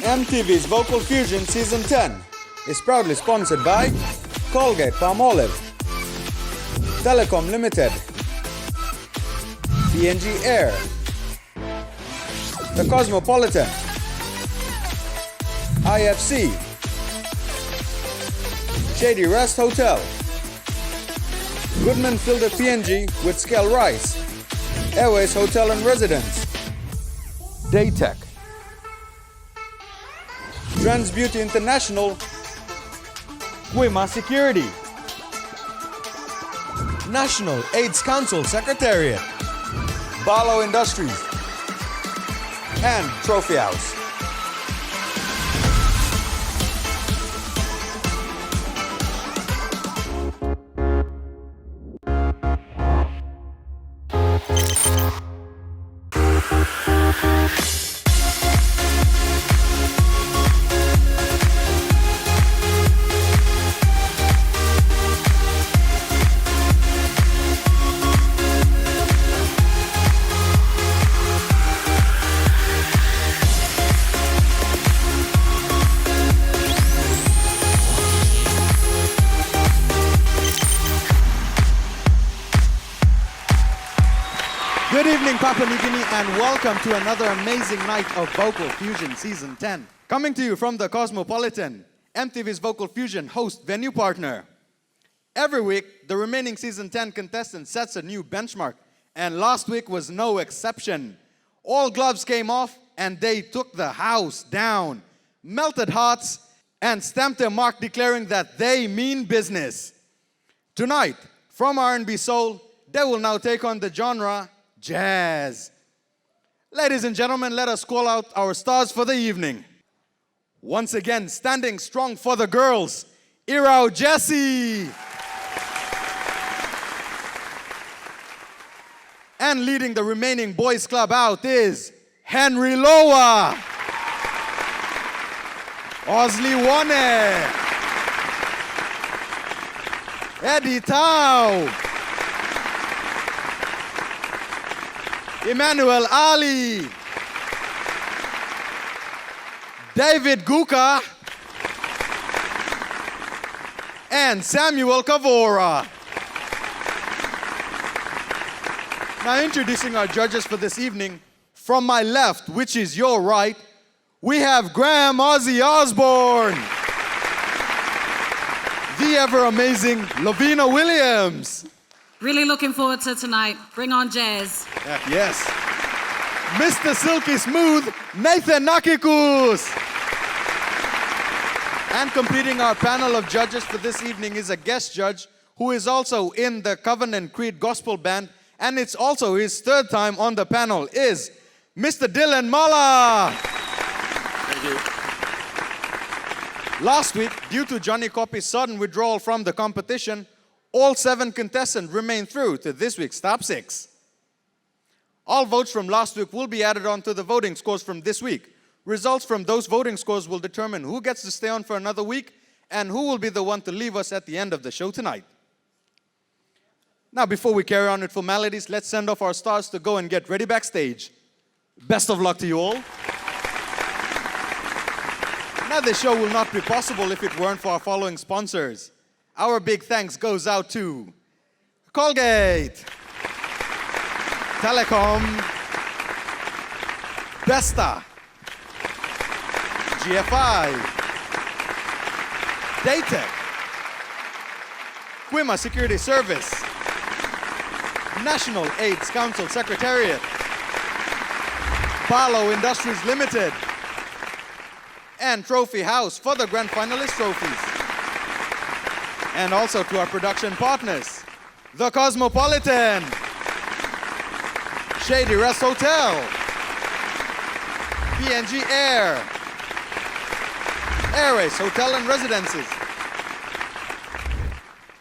EMTV's Vocal Fusion Season 10 is proudly sponsored by Colgate Palmolive, Telecom Limited, PNG Air, The Cosmopolitan, IFC, Shady Rest Hotel, Goodman Filter PNG with Scale Rice, Airways Hotel and Residence, Daytech, Trans Beauty International, Quima Security, National AIDS Council Secretariat, Barlow Industries, and Trophy House. Good evening, Papua New Guinea, and welcome to another amazing night of Vocal Fusion Season 10. Coming to you from the Cosmopolitan, MTV's Vocal Fusion host venue partner. Every week, the remaining Season 10 contestant sets a new benchmark, and last week was no exception. All gloves came off, and they took the house down, melted hearts, and stamped their mark declaring that they mean business. Tonight, from R&B Soul, they will now take on the genre jazz. Ladies and gentlemen, let us call out our stars for the evening. Once again, standing strong for the girls, Irao Jesse. And leading the remaining boys club out is Henry Loa, Osley Wane, Eddie Tao, Emmanuel Ali, David Guka, and Samuel Kavora. Now introducing our judges for this evening, from my left, which is your right, we have Graham Ozzy Osborne, the ever-amazing Lavina Williams. Really looking forward to tonight. Bring on jazz. Yes. Mr. Silky Smooth, Nathan Nakikus. And completing our panel of judges for this evening is a guest judge who is also in the Covenant Creed Gospel Band, and it's also his third time on the panel, is Mr. Dylan Mala. Thank you. Last week, due to Johnny Copy's sudden withdrawal from the competition, all 7 contestants remain through to this week's top 6. All votes from last week will be added on to the voting scores from this week. Results from those voting scores will determine who gets to stay on for another week and who will be the one to leave us at the end of the show tonight. Now, before we carry on with formalities, let's send off our stars to go and get ready backstage. Best of luck to you all. Now, this show will not be possible if it weren't for our following sponsors. Our big thanks goes out to Colgate, Telecom, Besta, GFI, Daytech, Quima Security Service, National AIDS Council Secretariat, Barlow Industries Limited, and Trophy House for the grand finalist trophies. And also to our production partners, The Cosmopolitan, Shady Rest Hotel, PNG Air, Airways Hotel and Residences,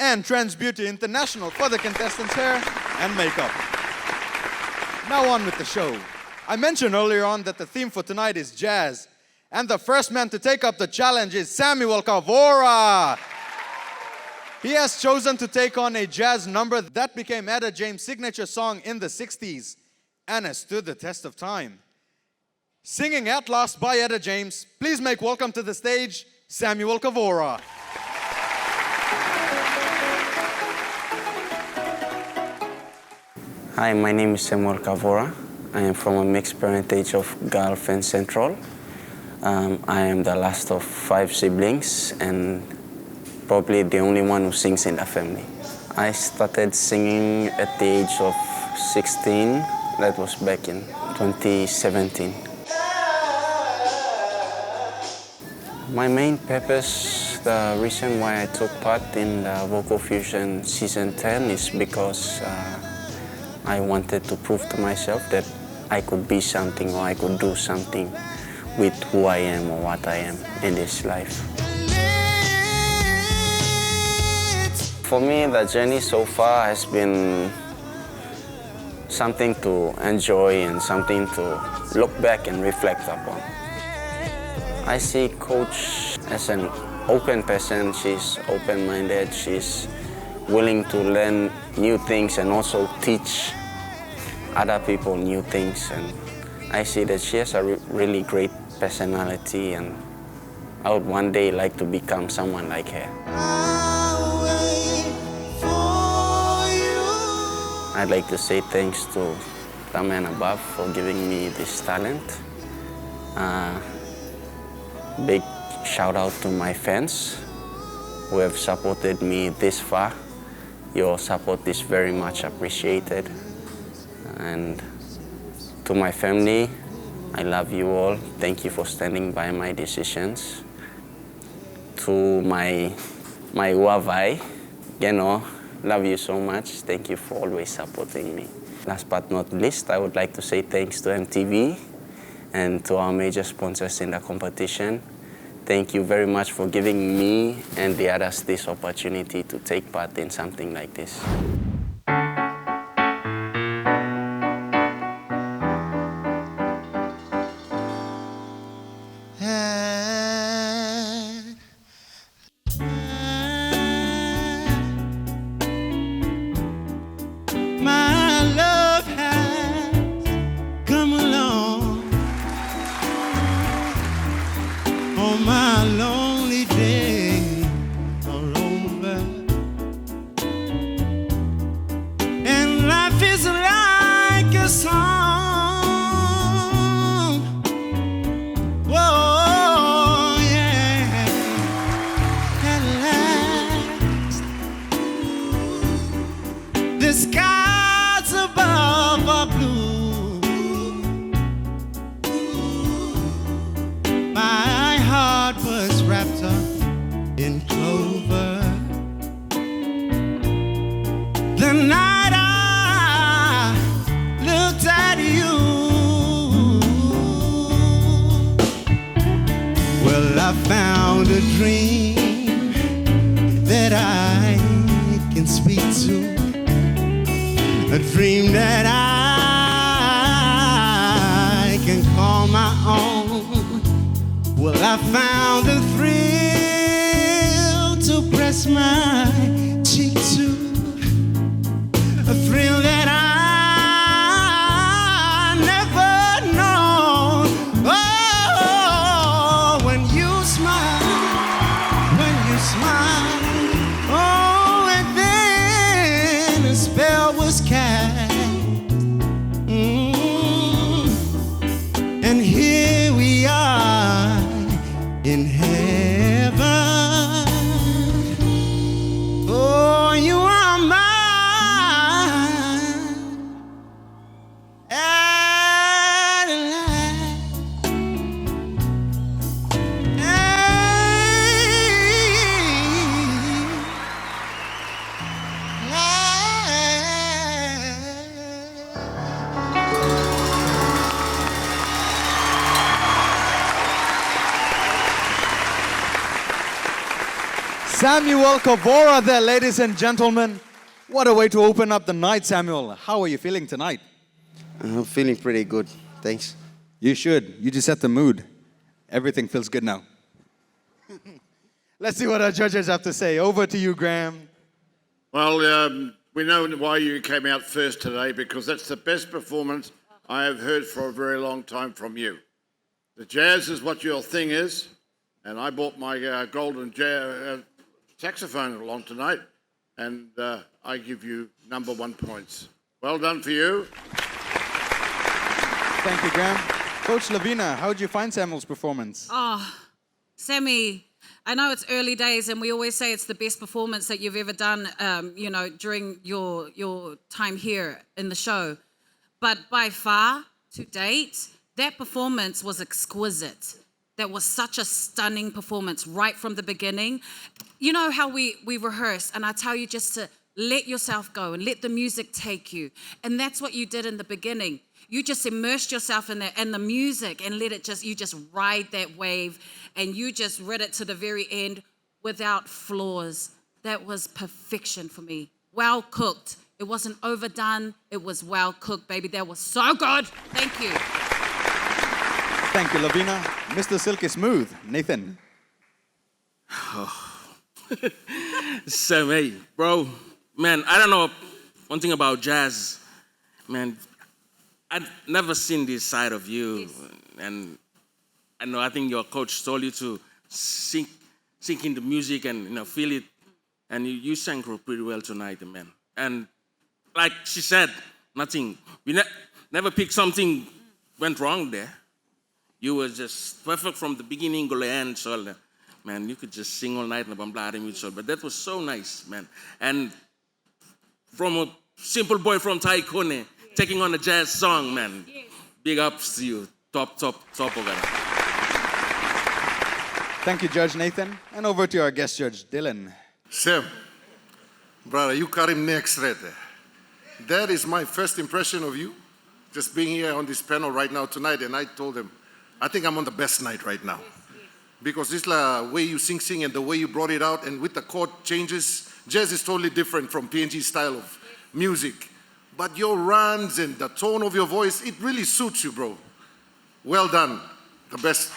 and Trans Beauty International for the contestants' hair and makeup. Now on with the show. I mentioned earlier on that the theme for tonight is jazz, and the first man to take up the challenge is Samuel Kavora. He has chosen to take on a jazz number that became Etta James' signature song in the 60s and has stood the test of time. Singing At Last by Etta James, please make welcome to the stage, Samuel Kavora. Hi, my name is Samuel Kavora. I am from a mixed parentage of Gulf and Central. I am the last of 5 siblings and probably the only one who sings in the family. I started singing at the age of 16. That was back in 2017. My main purpose, the reason why I took part in the Vocal Fusion Season 10 is because I wanted to prove to myself that I could be something or I could do something with who I am or what I am in this life. For me, the journey so far has been something to enjoy and something to look back and reflect upon. I see Coach as an open person. She's open-minded. She's willing to learn new things and also teach other people new things. And I see that she has a really great personality, and I would one day like to become someone like her. I'd like to say thanks to the man above for giving me this talent. Big shout out to my fans who have supported me this far. Your support is very much appreciated. And to my family, I love you all. Thank you for standing by my decisions. To my wavai, love you so much. Thank you for always supporting me. Last but not least, I would like to say thanks to EMTV and to our major sponsors in the competition. Thank you very much for giving me and the others this opportunity to take part in something like this. My love has come along on my lonely day all over, and life is like a song. Whoa, yeah, at last the skies above are blue. My heart was wrapped up in clover the night I looked at you. Well, I found a dream that I can speak to, a dream that I can call my own. Well, I found a thrill to press my cheek to, a thrill that I never known. Oh, when you smile, oh, and then a spell was cast. And here we are in heaven. Oh, you are mine. At last. Samuel Kavora there, ladies and gentlemen. What a way to open up the night, Samuel. How are you feeling tonight? I'm feeling pretty good, thanks. You should. You just set the mood. Everything feels good now. Let's see what our judges have to say. Over to you, Graham. Well, we know why you came out first today, because that's the best performance I have heard for a very long time from you. The jazz is what your thing is, and I bought my golden saxophone along tonight, and I give you #1 points. Well done for you. Thank you, Graham. Coach Lavina, how did you find Samuel's performance? Sammy, I know it's early days, and we always say it's the best performance that you've ever done, during your time here in the show. But by far, to date, that performance was exquisite. That was such a stunning performance right from the beginning. You know how we rehearse, and I tell you just to let yourself go and let the music take you. And that's what you did in the beginning. You just immersed yourself in the music and you just ride that wave, and you just read it to the very end without flaws. That was perfection for me. Well cooked. It wasn't overdone. It was well cooked, baby. That was so good. Thank you. Thank you, Lavina. Mr. Silky Smooth, Nathan. Sammy, bro, man, I don't know one thing about jazz, man. I've never seen this side of you, yes. And I think your coach told you to sink in the music and feel it, and you sang pretty well tonight, man. And like she said, nothing. We never picked something went wrong there. You were just perfect from the beginning to the end, so man, you could just sing all night, but that was so nice, man. And from a simple boy from Taikone, taking on a jazz song, man. Yes. Big ups to you. Top of it. Thank you, Judge Nathan. And over to our guest judge, Dylan. Sam, brother, you got him next right there. That is my first impression of you, just being here on this panel right now tonight. And I told him, I think I'm on the best night right now. Because this way you sing and the way you brought it out, and with the chord changes, jazz is totally different from PNG's style of music. But your runs and the tone of your voice, it really suits you, bro. Well done. The best.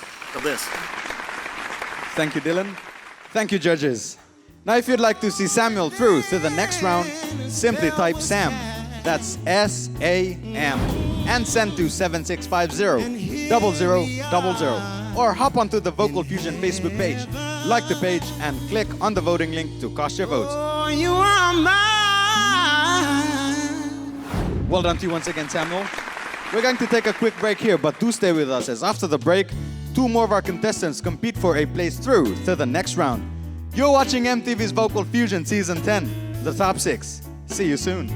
Thank you, Dylan. Thank you, judges. Now, if you'd like to see Samuel through to the next round, simply type SAM. That's S-A-M. And send to 7650-0000. Or hop onto the Vocal Fusion Facebook page, like the page, and click on the voting link to cast your votes. Oh, you are mine. Well done to you once again, Samuel. We're going to take a quick break here, but do stay with us, as after the break, 2 more of our contestants compete for a place through to the next round. You're watching MTV's Vocal Fusion Season 10, the top 6. See you soon.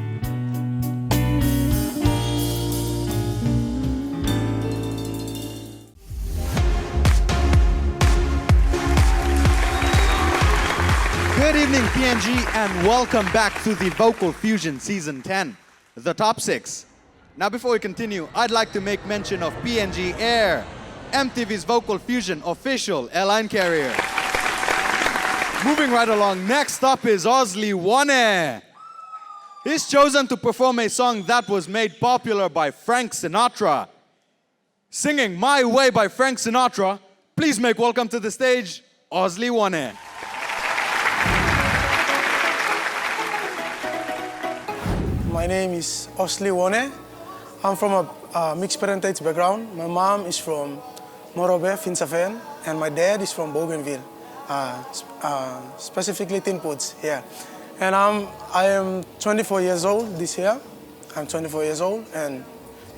Good evening, PNG, and welcome back to the Vocal Fusion Season 10. The top 6. Now, before we continue, I'd like to make mention of PNG Air, MTV's Vocal Fusion official airline carrier. Moving right along, next up is Osley Wane. He's chosen to perform a song that was made popular by Frank Sinatra. Singing My Way by Frank Sinatra, please make welcome to the stage, Osley Wane. My name is Osley Wane. I'm from a mixed parentage background. My mom is from Morobe, Finsafen, and my dad is from Bougainville, specifically Tinputs, yeah. And I am 24 years old this year. I'm 24 years old, and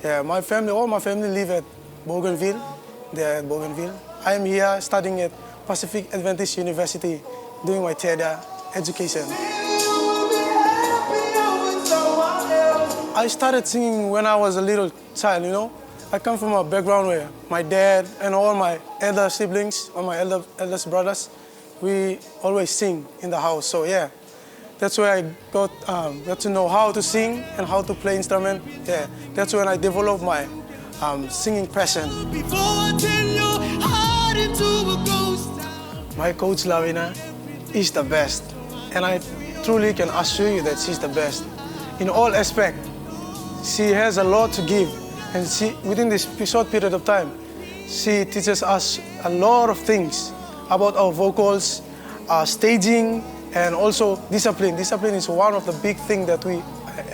yeah, all my family live at Bougainville. They're at Bougainville. I am here studying at Pacific Adventist University, doing my theater education. I started singing when I was a little child, you know. I come from a background where my dad and all my elder siblings, all my eldest brothers, we always sing in the house. So yeah, that's where I got to know how to sing and how to play instrument. Yeah, that's when I developed my singing passion. My coach Lavina is the best, and I truly can assure you that she's the best in all aspects. She has a lot to give, and within this short period of time, she teaches us a lot of things about our vocals, staging, and also discipline. Discipline is one of the big things that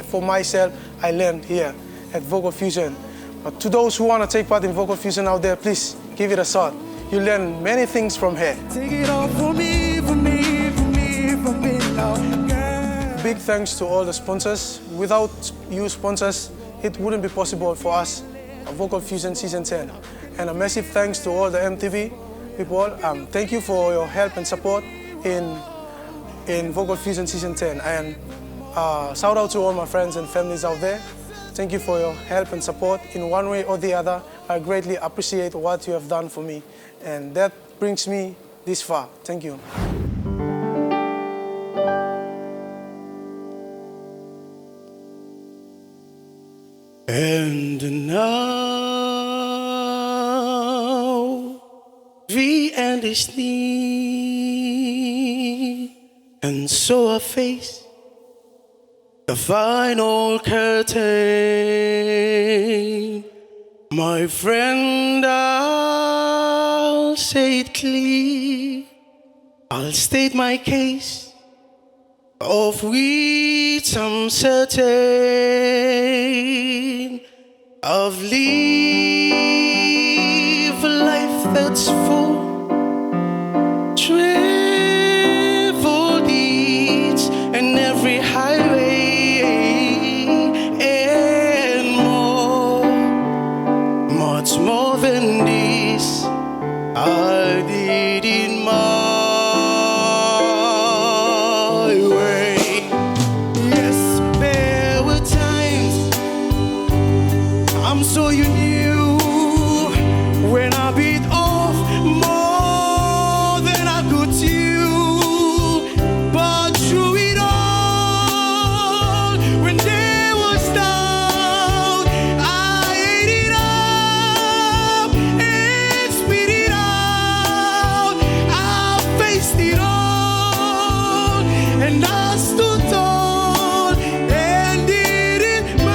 for myself, I learned here at Vocal Fusion. But to those who want to take part in Vocal Fusion out there, please give it a shot. You learn many things from her. Take it all from me, from me, from me, from me now, girl. Big thanks to all the sponsors. Without you sponsors, it wouldn't be possible for us, Vocal Fusion Season 10. And a massive thanks to all the MTV people. Thank you for your help and support in Vocal Fusion Season 10. And shout out to all my friends and families out there. Thank you for your help and support in one way or the other. I greatly appreciate what you have done for me. And that brings me this far. Thank you. And now the end is near, and so I face the final curtain. My friend, I'll say it clear. I'll state my case, of which I'm certain. I've lived a life that's full, traveled each and every highway and more, much more than this I did in my way. Yes, there were times I'm so you knew when I beat off more than I could chew. But through it all, when there was doubt, I ate it up and spit it out. I faced it all and I stood tall and did it my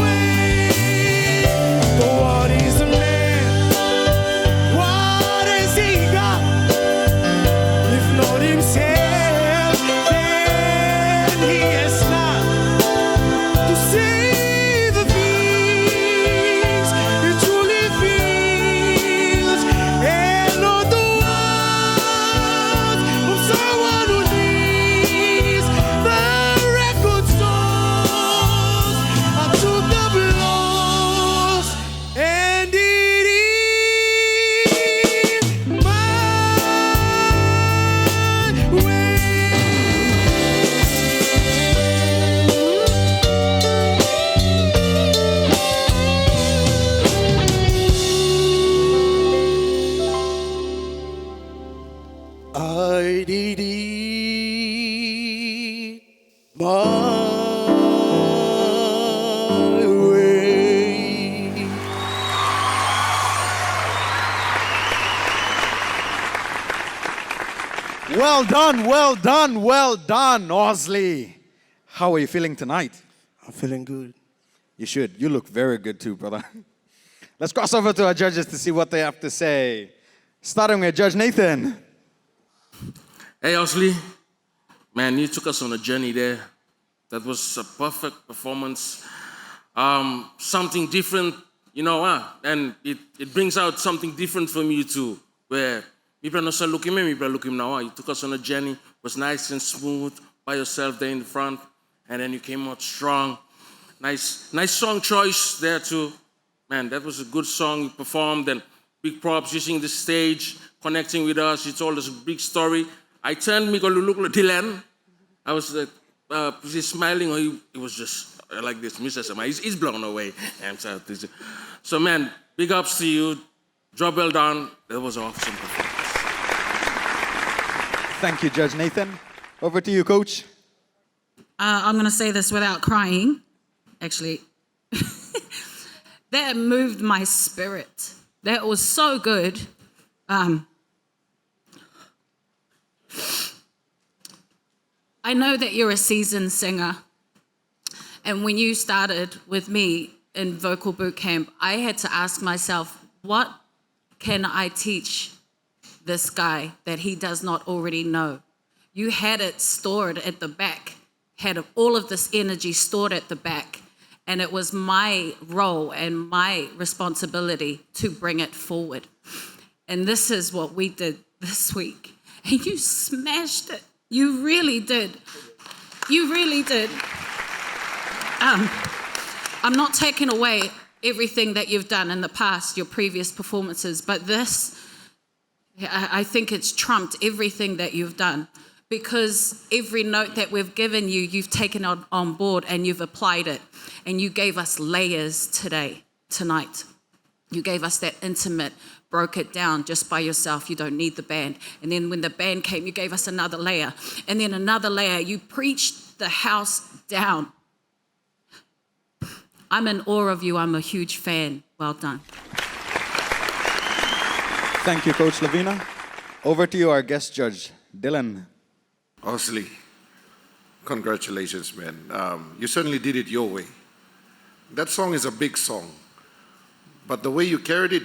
way. But what is a man? What has he got? If not himself, then he has not to say the things he truly feels, and not the words of someone who needs the record stores. I took the blows and did it my way. I did it my way. Well done, well done, well done, Osley. How are you feeling tonight? I'm feeling good. You should. You look very good too, brother. Let's cross over to our judges to see what they have to say. Starting with Judge Nathan. Hey, Osley. Man, you took us on a journey there. That was a perfect performance. Something different, and it brings out something different from you too, where people are not looking at me, people are looking now. You took us on a journey, it was nice and smooth, by yourself there in the front, and then you came out strong. Nice song choice there too. Man, that was a good song you performed, and big props using the stage, connecting with us. You told us a big story. I turned me to look at Dylan. I was just smiling, or he was just like this, Mr. Sama. He's blown away. So man, big ups to you. Job well done. That was an awesome performance. Thank you, Judge Nathan. Over to you, Coach. I'm going to say this without crying, actually. That moved my spirit. That was so good. I know that you're a seasoned singer. And when you started with me in vocal boot camp, I had to ask myself, what can I teach this guy that he does not already know? You had it stored at the back, had all of this energy stored at the back. And it was my role and my responsibility to bring it forward. And this is what we did this week. And you smashed it. You really did. You really did. I'm not taking away everything that you've done in the past, your previous performances, but this, I think it's trumped everything that you've done, because every note that we've given you, you've taken on board and you've applied it. And you gave us layers tonight. You gave us that intimate, broke it down just by yourself. You don't need the band. And then when the band came, you gave us another layer. And then another layer. You preached the house down. I'm in awe of you. I'm a huge fan. Well done. Thank you, Coach Lavina. Over to you, our guest judge, Dylan. Osley, congratulations, man. You certainly did it your way. That song is a big song, but the way you carried it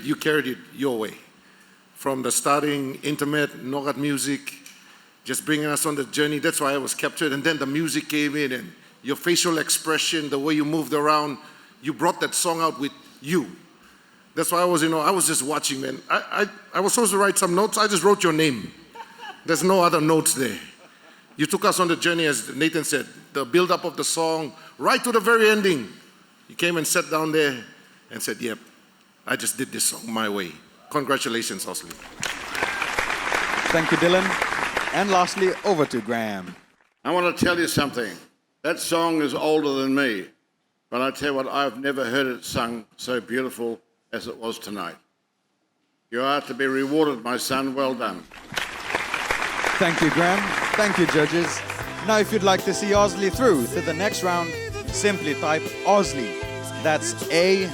your way. From the starting intimate, Nogat music, just bringing us on the journey. That's why I was captured. And then the music came in, and your facial expression, the way you moved around, you brought that song out with you. That's why I was just watching, man. I was supposed to write some notes. I just wrote your name. There's no other notes there. You took us on the journey, as Nathan said, the build-up of the song, right to the very ending. You came and sat down there and said, yep, I just did this song my way. Congratulations, Osley. Thank you, Dylan. And lastly, over to Graham. I want to tell you something. That song is older than me, but I tell you what, I've never heard it sung so beautiful as it was tonight. You are to be rewarded, my son. Well done. Thank you, Graham. Thank you, judges. Now, if you'd like to see Osley through to the next round, simply type Osley. That's AUSLEY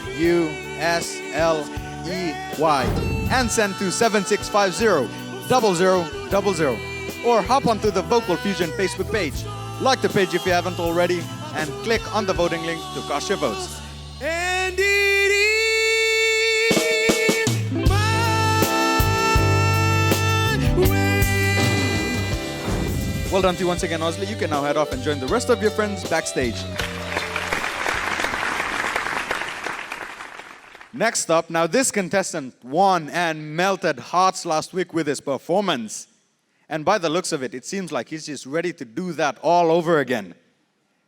and send to 7650-0000. Or hop onto the Vocal Fusion Facebook page. Like the page if you haven't already, and click on the voting link to cast your votes. And it is my way. Well done to you once again, Osley. You can now head off and join the rest of your friends backstage. Next up, now this contestant won and melted hearts last week with his performance. And by the looks of it, it seems like he's just ready to do that all over again.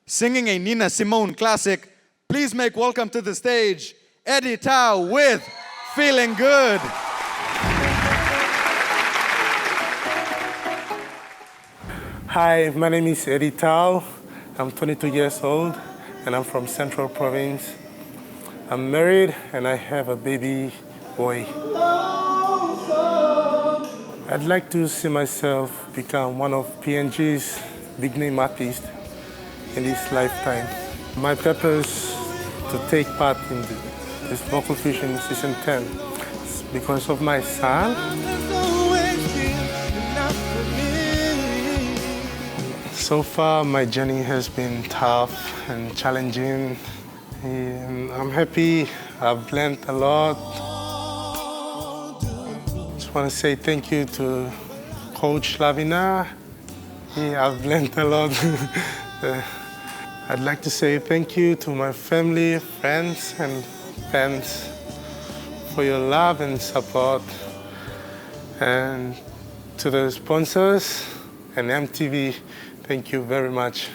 Singing a Nina Simone classic, please make welcome to the stage, Eddie Tao with Feeling Good. Hi, my name is Eddie Tao. I'm 22 years old and I'm from Central Province. I'm married and I have a baby boy. I'd like to see myself become one of PNG's big name artists in this lifetime. My purpose to take part in this Vocal Fusion Season 10 is because of my son. So far, my journey has been tough and challenging. And I'm happy. I've learned a lot. Just want to say thank you to Coach Lavina. I've learned a lot. I'd like to say thank you to my family, friends, and fans for your love and support. And to the sponsors and EMTV, thank you very much.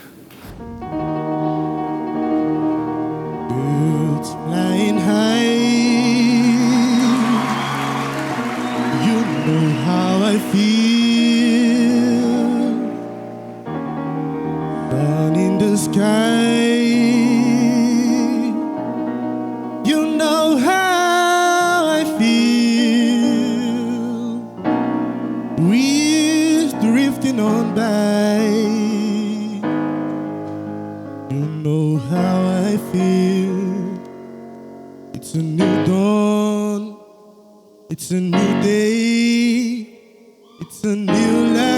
Birds flying high, you know how I feel. Sun in the sky, you know how I feel. Breeze drifting on by, you know how I feel. It's a new dawn, it's a new day, it's a new life.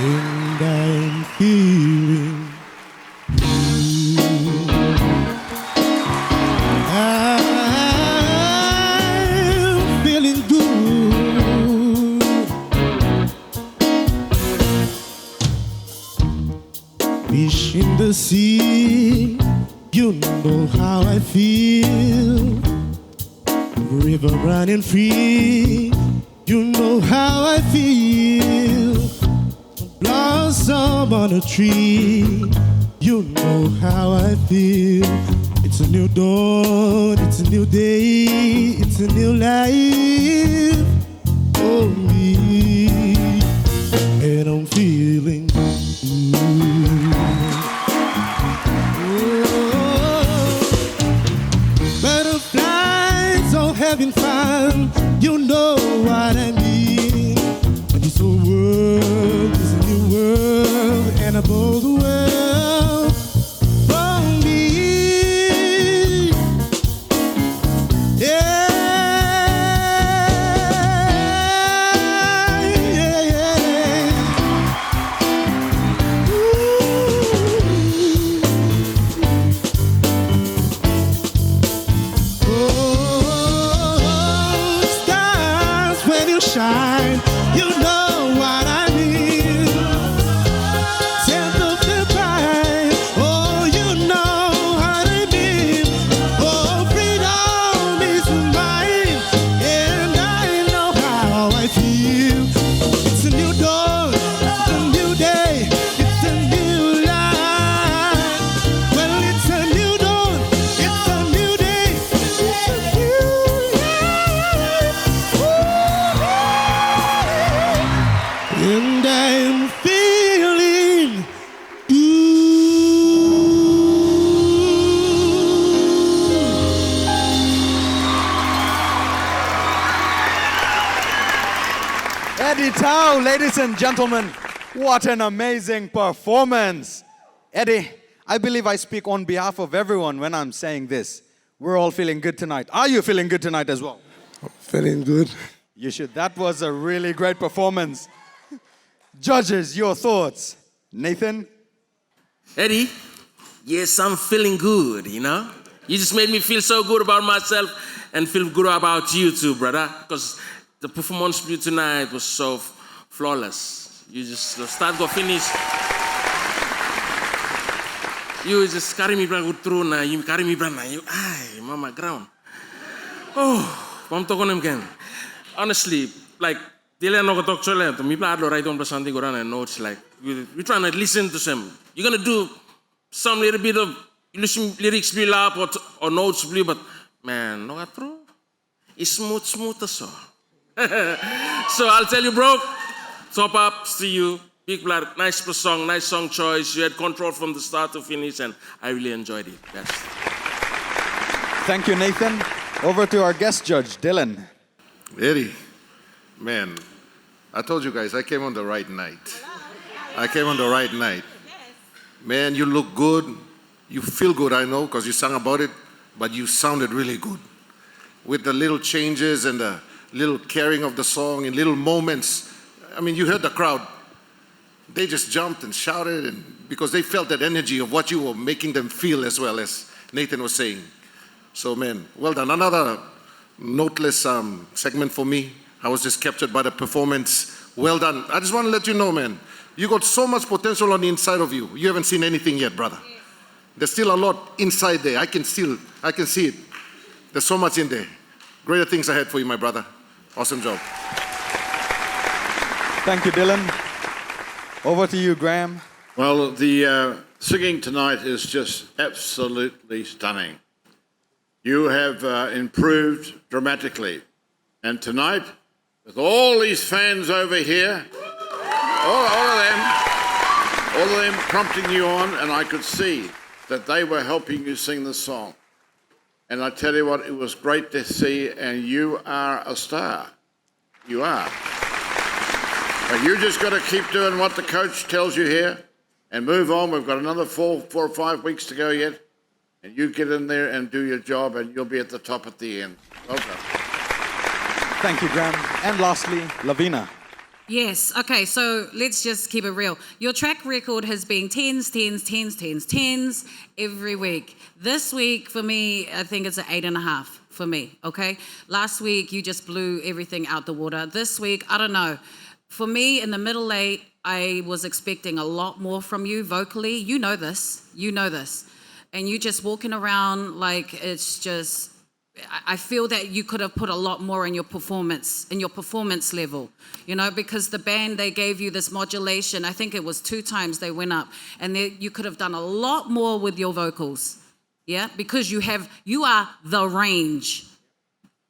And I'm feeling good. I'm feeling good. know how I feel. River running free. You know how I feel. Blossom on a tree. You know how I feel. It's a new dawn, it's a new day, it's a new life for me. And I'm feeling good. Butterflies all having fun. You know what I mean. And this whole world is a new world, and above the world from me. Yeah, yeah, yeah. Oh, stars when you shine, you know what I mean. Scent of the pine, oh, you know what I mean. Oh, freedom is mine, and I know how I feel. It's a new dawn, it's a new day, it's a new life. Well, it's a new dawn, it's a new day, it's a new life. And I'm feeling Eddie Tao, ladies and gentlemen, what an amazing performance. Eddie, I believe I speak on behalf of everyone when I'm saying this. We're all feeling good tonight. Are you feeling good tonight as well? Feeling good. You should. That was a really great performance. Judges, your thoughts. Nathan? Eddie, yes, I'm feeling good, you know? You just made me feel so good about myself and feel good about you too, brother. Because the performance for you tonight was so flawless. You just, the start to finish, you just carry me back through now. You carry me back now. You, I'm on my ground. Oh, I'm talking again. Honestly, like, Dylan no talk to them. Me play right on something go and notes like we're trying to listen to them. You're gonna do some little bit of lyrics blue up or notes blue, but man, no true. It's smooth as all. So I'll tell you, bro. Top ups to you. Big blood, nice song choice. You had control from the start to finish, and I really enjoyed it. That's... Thank you, Nathan. Over to our guest judge, Dylan. Eddie, man, I told you guys I came on the right night. I came on the right night. Man, you look good. You feel good, I know, because you sang about it, but you sounded really good. With the little changes and the little carrying of the song in little moments. I mean, you heard the crowd. They just jumped and shouted and because they felt that energy of what you were making them feel as well, as Nathan was saying. So, man, well done. Another noteless segment for me. I was just captured by the performance. Well done. I just want to let you know, man, you got so much potential on the inside of you. You haven't seen anything yet, brother. There's still a lot inside there. I can see it. There's so much in there. Greater things ahead for you, my brother. Awesome job. Thank you, Dylan. Over to you, Graham. Well, the singing tonight is just absolutely stunning. You have improved dramatically. And tonight, with all these fans over here, all of them prompting you on, and I could see that they were helping you sing the song. And I tell you what, it was great to see, and you are a star. You are. But you just got to keep doing what the coach tells you here and move on. We've got another 4 or 5 weeks to go yet. And you get in there and do your job, and you'll be at the top at the end. Well done. Thank you, Graham. And lastly, Lavina. Yes, okay, so let's just keep it real. Your track record has been tens every week. This week, for me, I think it's an 8.5 for me, okay? Last week, you just blew everything out the water. This week, I don't know. For me, in the middle 8, I was expecting a lot more from you vocally. You know this. and you just walking around like it's just, I feel that you could have put a lot more in your performance level, you know, because the band, they gave you this modulation. I think it was 2 times they went up, and you could have done a lot more with your vocals, yeah, because you are the range.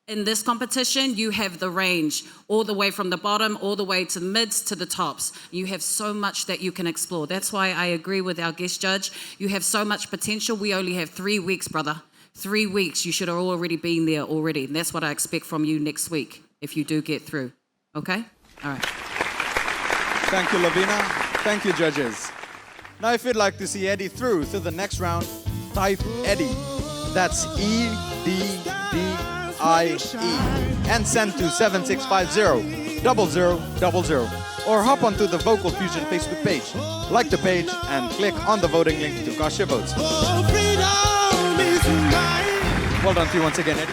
In this competition, you have the range all the way from the bottom, all the way to mids to the tops. You have so much that you can explore. That's why I agree with our guest judge. You have so much potential. We only have 3 weeks, brother. 3 weeks. You should have already been there already. And that's what I expect from you next week if you do get through. Okay? All right. Thank you, Lavina. Thank you, judges. Now, if you'd like to see Eddie through to the next round, type Eddie. That's EDDIE and send to 7650-0000. Or hop onto the Vocal Fusion Facebook page. Like the page and click on the voting link to cast your votes. Well done to you once again, Eddie.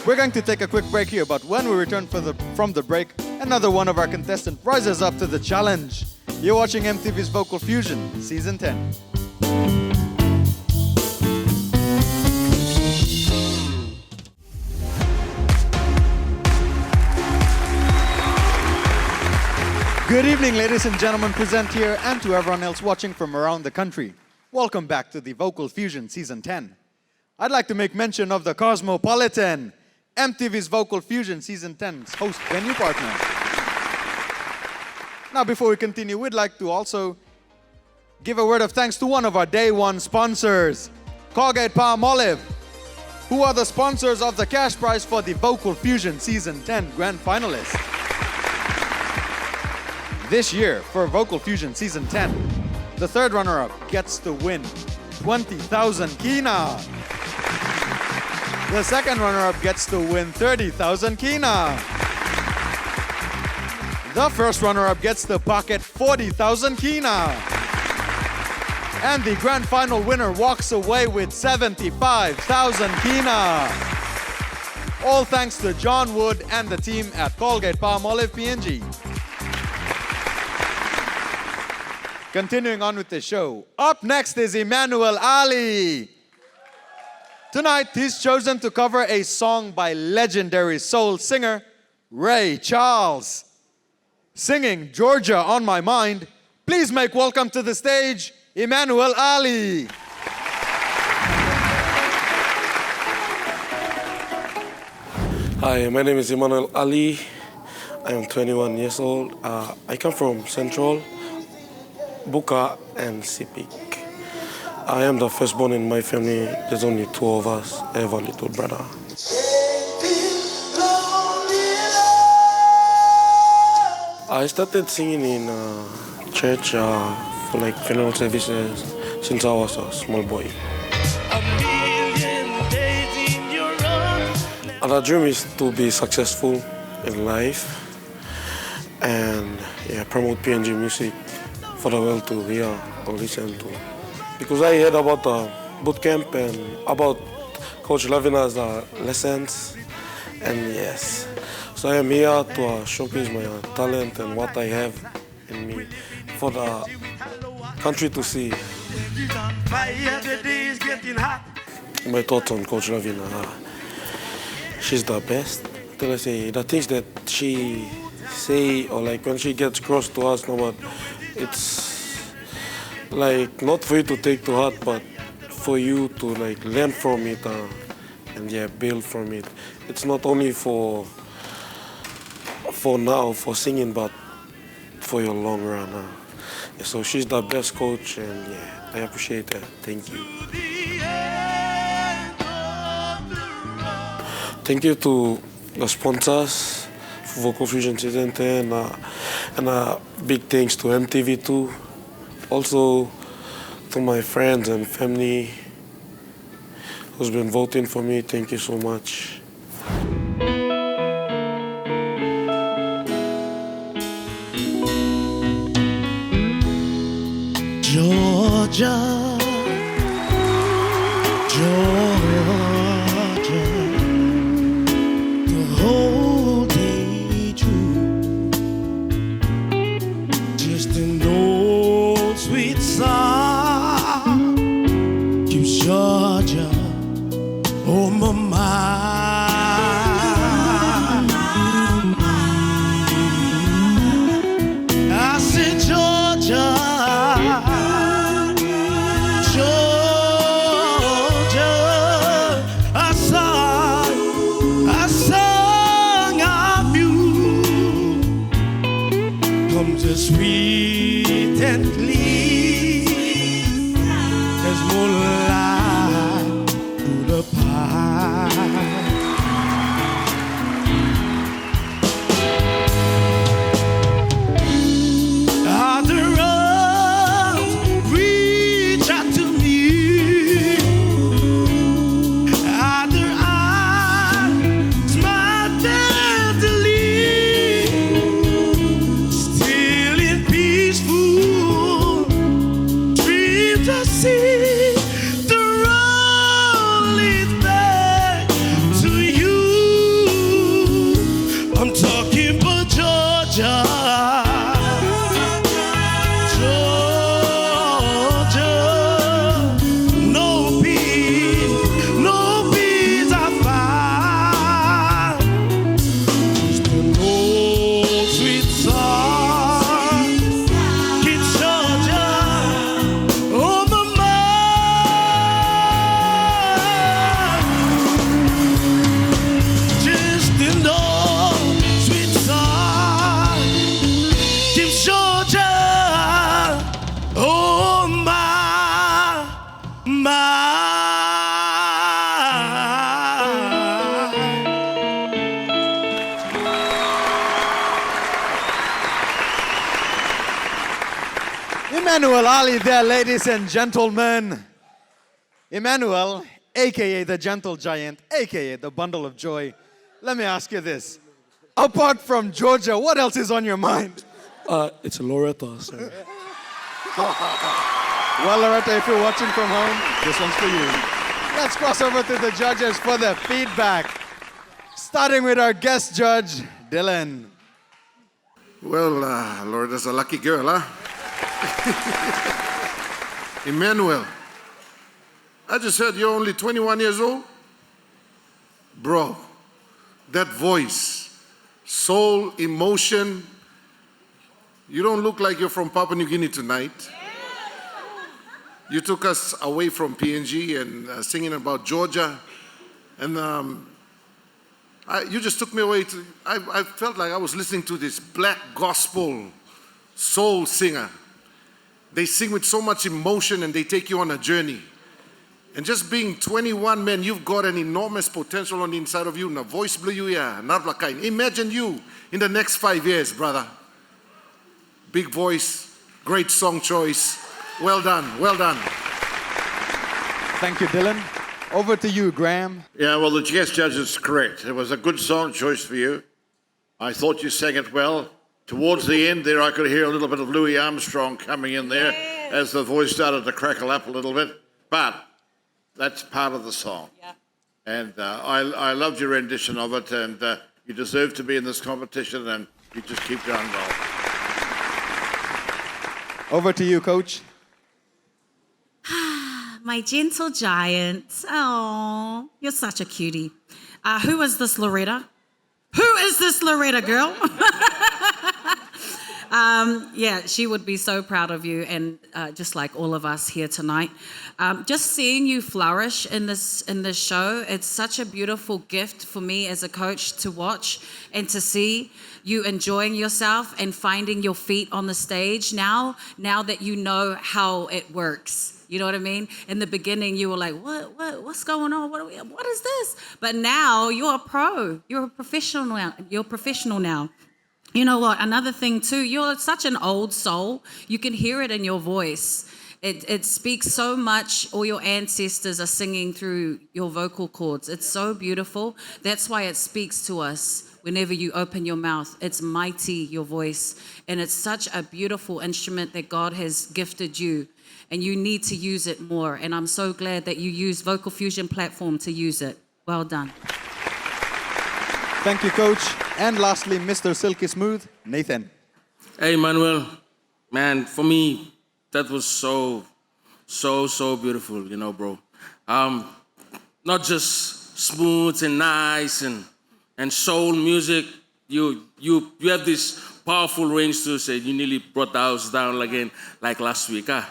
We're going to take a quick break here, but when we return from the break, another one of our contestants rises up to the challenge. You're watching MTV's Vocal Fusion, Season 10. Good evening, ladies and gentlemen present here, and to everyone else watching from around the country. Welcome back to the Vocal Fusion Season 10. I'd like to make mention of the Cosmopolitan, MTV's Vocal Fusion Season 10's host venue partner. Now, before we continue, we'd like to also give a word of thanks to one of our day one sponsors, Colgate Palm Olive, who are the sponsors of the cash prize for the Vocal Fusion Season 10 grand finalists. This year, for Vocal Fusion Season 10, the third runner-up gets to win 20,000 kina. The second runner-up gets to win 30,000 kina. The first runner-up gets to pocket 40,000 kina. And the grand final winner walks away with 75,000 kina. All thanks to John Wood and the team at Colgate Palm Olive PNG. Continuing on with the show, up next is Emmanuel Ali. Tonight, he's chosen to cover a song by legendary soul singer Ray Charles. Singing Georgia on My Mind, please make welcome to the stage, Emmanuel Ali. Hi, my name is Emmanuel Ali. I am 21 years old. I come from Central, Buka, and Sepik. I am the firstborn in my family. There's only 2 of us. I have a little brother. I started singing in church for like funeral services since I was a small boy. And our dream is to be successful in life and promote PNG music for the world to hear or listen to. Because I heard about the boot camp and about Coach Lavina's lessons, and yes. So I am here to showcase my talent and what I have in me for the country to see. My thoughts on Coach Lavina. She's the best. Till I say the things that she say, or like when she gets close to us, no, but it's like not for you to take to heart, but for you to like learn from it and build from it. It's not only for now, for singing, but for your long run. So she's the best coach, and I appreciate her. Thank you. Thank you to the sponsors for Vocal Fusion Season 10, and big thanks to EMTV too. Also to my friends and family who's been voting for me. Thank you so much. Georgia, Georgia, the whole day through, just an old sweet song keeps your sweet and clean as moonlight through the pine. Other arms reach out to me. Other eyes smile tenderly. Still in peaceful dreams I see the road leads back to you. I'm talking about Georgia. Emmanuel Ali there, ladies and gentlemen. Emmanuel, aka the Gentle Giant, aka the Bundle of Joy. Let me ask you this. Apart from Georgia, what else is on your mind? It's Loretta, sir. Well, Loretta, if you're watching from home, this one's for you. Let's cross over to the judges for their feedback. Starting with our guest judge, Dylan. Well, Loretta's a lucky girl, huh? Emmanuel, I just heard you're only 21 years old. Bro, that voice, soul, emotion, you don't look like you're from Papua New Guinea tonight. You took us away from PNG and singing about Georgia. And you just took me away to, I felt like I was listening to this black gospel soul singer. They sing with so much emotion and they take you on a journey. And just being 21, man, you've got an enormous potential on the inside of you. Na voice blue you, yeah. Imagine you in the next 5 years, brother. Big voice, great song choice. Well done, well done. Thank you, Dylan. Over to you, Graham. Yeah, well, the guest judge is correct. It was a good song choice for you. I thought you sang it well. Towards the end there, I could hear a little bit of Louis Armstrong coming in there as the voice started to crackle up a little bit. But that's part of the song. Yeah. And I loved your rendition of it, and you deserve to be in this competition, and you just keep going well. Over to you, Coach. My gentle giant. Oh, you're such a cutie. Who is this Loretta? Who is this Loretta girl? Yeah, she would be so proud of you, and just like all of us here tonight. Just seeing you flourish in this show, it's such a beautiful gift for me as a coach to watch and to see you enjoying yourself and finding your feet on the stage now that you know how it works. You know what I mean? In the beginning, you were like, what's going on? What is this? But now you're a pro. You're a professional now. You're professional now. You know what? Another thing too, you're such an old soul. You can hear it in your voice. It speaks so much. All your ancestors are singing through your vocal cords. It's so beautiful. That's why it speaks to us whenever you open your mouth. It's mighty, your voice. And it's such a beautiful instrument that God has gifted you. And you need to use it more. And I'm so glad that you use Vocal Fusion platform to use it. Well done. Thank you, Coach. And lastly, Mr. Silky Smooth, Nathan. Hey, Manuel. Man, for me, that was so beautiful, you know, bro. Not just smooth and nice and soul music. You have this powerful range to say. You nearly brought the house down again like last week, huh?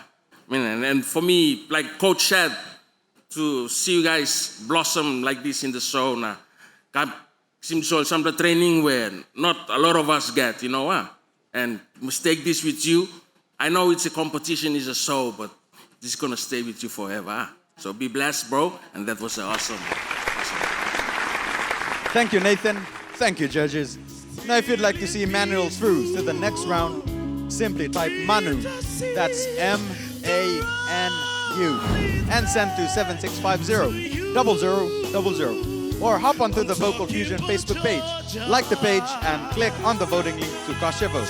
I mean, and for me, like Coach said, to see you guys blossom like this in the show now, seems some of the training where not a lot of us get, you know, huh? and must take this with you. I know it's a competition, it's a show, but this is gonna stay with you forever. So be blessed, bro. And that was awesome. Thank you, Nathan. Thank you, judges. Now, if you'd like to see Manuel through to the next round, simply type Manu. That's MANU. And send to 7650-0000. Or hop onto the Vocal Fusion Facebook page. Like the page and click on the voting link to cast your vote.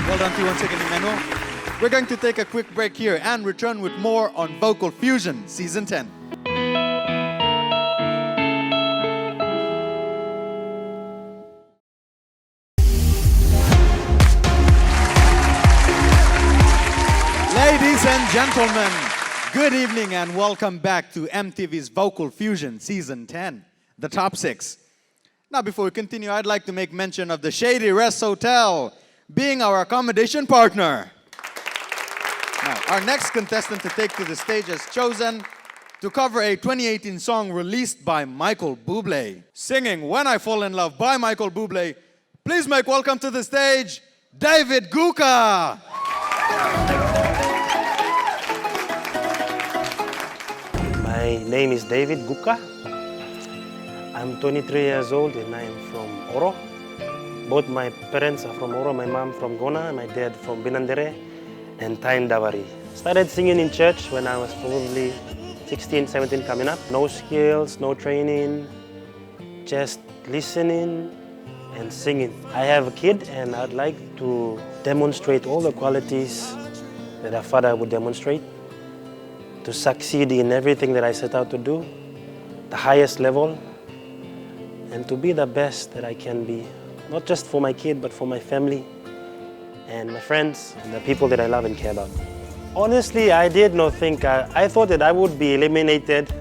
Well done to you once again, Emmanuel. We're going to take a quick break here and return with more on Vocal Fusion Season 10. Ladies and gentlemen, good evening and welcome back to MTV's Vocal Fusion Season 10, the top 6. Now, before we continue, I'd like to make mention of the Shady Rest Hotel being our accommodation partner. Now, our next contestant to take to the stage has chosen to cover a 2018 song released by Michael Bublé. Singing When I Fall in Love by Michael Bublé, please make welcome to the stage, David Guka. My name is David Guka. I'm 23 years old and I'm from Oro. Both my parents are from Oro, my mom from Gona, my dad from Binandere and Tain Davari. Started singing in church when I was probably 16, 17 coming up. No skills, no training, just listening and singing. I have a kid and I'd like to demonstrate all the qualities that a father would demonstrate to succeed in everything that I set out to do, the highest level, and to be the best that I can be, not just for my kid, but for my family and my friends and the people that I love and care about. Honestly, I did not think, I thought that I would be eliminated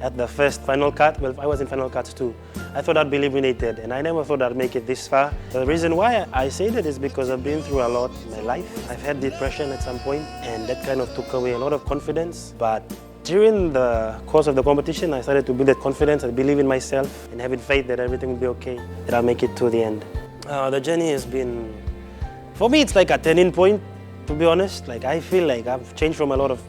at the first final cut. Well, I was in final cuts too. I thought I'd be eliminated and I never thought I'd make it this far. The reason why I say that is because I've been through a lot in my life. I've had depression at some point and that kind of took away a lot of confidence. But during the course of the competition, I started to build that confidence and believe in myself and having faith that everything will be okay, that I'll make it to the end. The journey has been, for me, it's like a turning point, to be honest. Like, I feel like I've changed from a lot of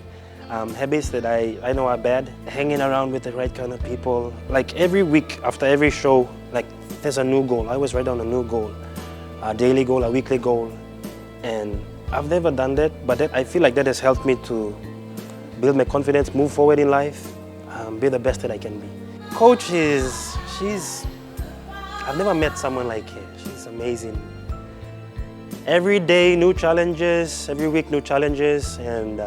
habits that I know are bad. Hanging around with the right kind of people. Like every week after every show, like there's a new goal. I always write down a new goal, a daily goal, a weekly goal. And I've never done that, but I feel like that has helped me to build my confidence, move forward in life, be the best that I can be. Coach I've never met someone like her. She's amazing. Every day, new challenges, every week, new challenges, and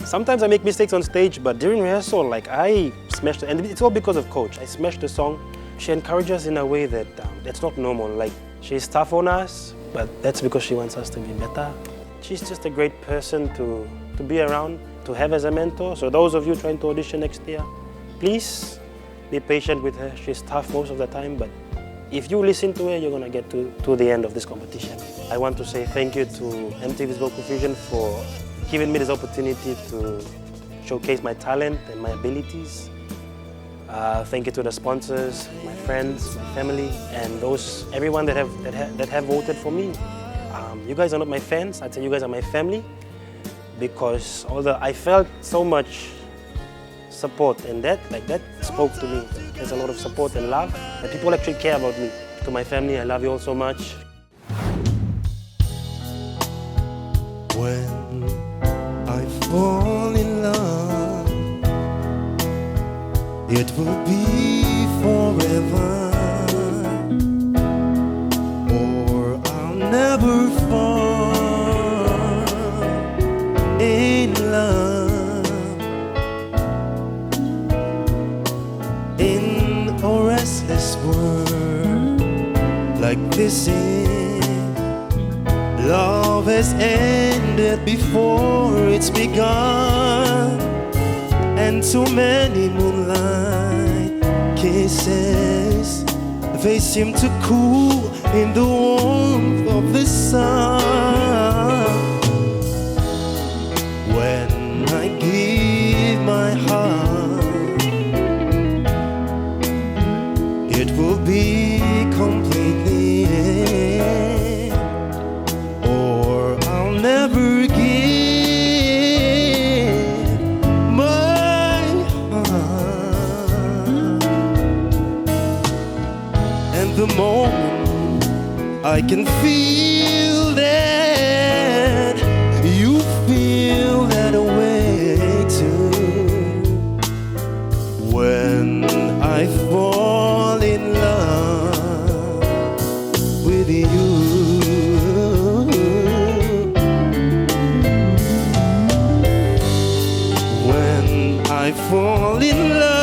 sometimes I make mistakes on stage, but during rehearsal, like I smashed it, and it's all because of Coach. I smashed the song. She encourages us in a way that that's not normal. Like, she's tough on us, but that's because she wants us to be better. She's just a great person to be around, to have as a mentor. So those of you trying to audition next year, please be patient with her. She's tough most of the time, but if you listen to her, you're gonna get to the end of this competition. I want to say thank you to MTV's Vocal Fusion for giving me this opportunity to showcase my talent and my abilities. Thank you to the sponsors, my friends, my family, and everyone that have voted for me. You guys are not my fans. I'd say you guys are my family, because I felt so much support, and that spoke to me. There's a lot of support and love, and people actually care about me. To my family, I love you all so much. When I fall in love, it will be forever, or I'll never fall in love. In a restless world like this is, love has ended before it's begun, and too many moonlight kisses, they seem to cool in the warmth of the sun. When I give my heart, it will be completely the moment I can feel that you feel that way too. When I fall in love with you, when I fall in love,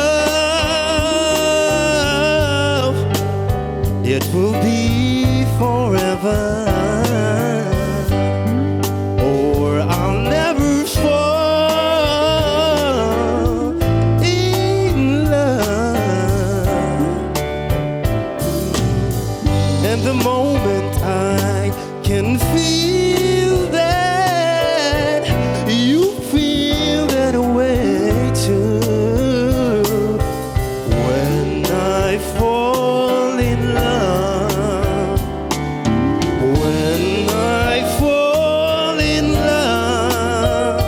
it will be forever, or I'll never fall in love. And the moment I can feel that you feel that way too. When I fall in love, when I fall in love,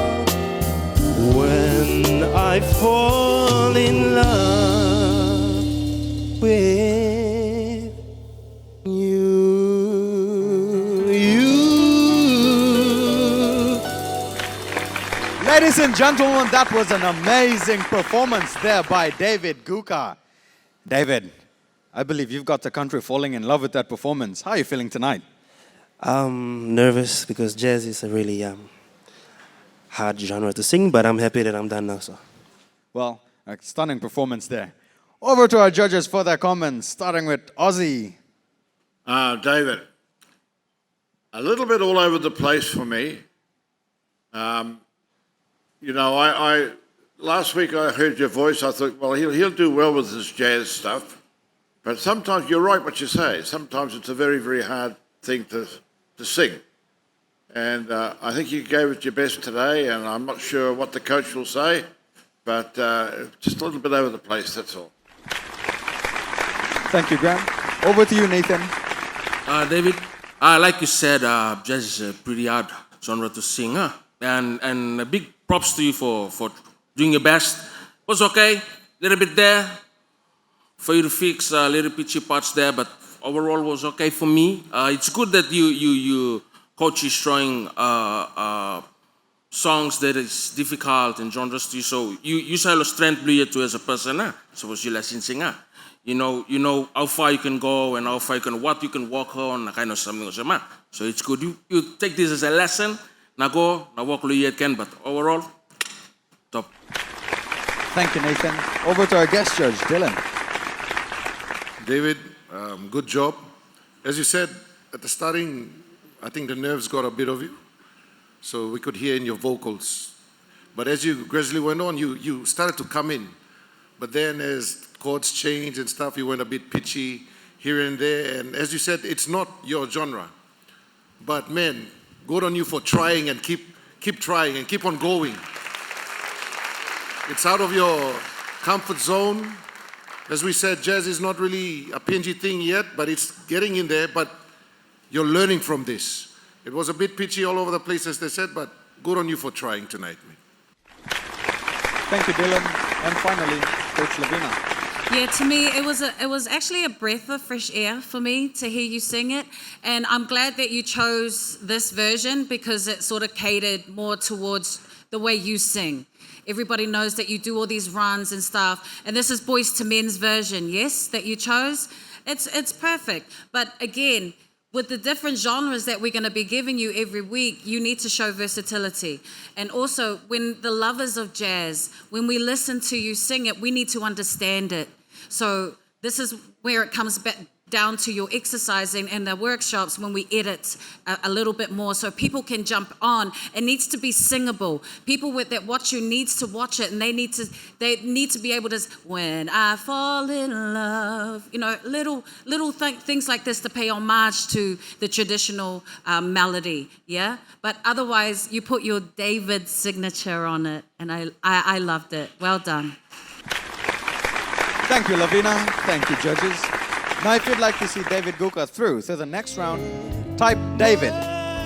when I fall in love with you. Ladies and gentlemen, that was an amazing performance there by David Guka. David, I believe you've got the country falling in love with that performance. How are you feeling tonight? I'm nervous because jazz is a really hard genre to sing, but I'm happy that I'm done now. So, Well, a stunning performance there. Over to our judges for their comments, starting with Ozzy. David, a little bit all over the place for me. You know, I last week I heard your voice. I thought, well, he'll do well with this jazz stuff. But sometimes you're right what you say. Sometimes it's a very, very hard thing to sing. And I think you gave it your best today, and I'm not sure what the coach will say, but just a little bit over the place, that's all. Thank you, Graham. Over to you, Nathan. David, like you said, jazz is a pretty hard genre to sing, huh? And a big props to you for doing your best. It was okay, a little bit there, for you to fix little pitchy parts there, but overall was okay for me. It's good that you coach is showing songs that is difficult and genres to you. So you say lo strength blue too as a person, huh? Suppose you listen singer. You know how far you can go and how far what you can walk on, kind of something. So it's good. You take this as a lesson. Now go, now walk lo yet can, but overall, top. Thank you, Nathan. Over to our guest judge, Dylan. David, good job. As you said at the starting, I think the nerves got a bit of you, so we could hear in your vocals. But as you gradually went on, you started to come in. But then as chords changed and stuff, you went a bit pitchy here and there. And as you said, it's not your genre. But man, good on you for trying and keep trying and keep on going. It's out of your comfort zone. As we said, jazz is not really a PNG thing yet, but it's getting in there. But you're learning from this. It was a bit pitchy all over the place, as they said, but good on you for trying tonight, man. Thank you, Dylan. And finally, Coach Lavina. Yeah, to me, it was actually a breath of fresh air for me to hear you sing it. And I'm glad that you chose this version because it sort of catered more towards the way you sing. Everybody knows that you do all these runs and stuff. And this is Boys to Men's version, yes, that you chose. It's perfect. But again, with the different genres that we're going to be giving you every week, you need to show versatility. And also, when the lovers of jazz, when we listen to you sing it, we need to understand it. So this is where it comes back down to your exercising and the workshops when we edit a little bit more so people can jump on. It needs to be singable. People that watch you needs to watch it, and they need to be able to, when I fall in love, little things like this to pay homage to the traditional melody, yeah? But otherwise, you put your David signature on it, and I loved it. Well done. Thank you, Lavina. Thank you, judges. Now, if you'd like to see David Guka through to the next round, type David,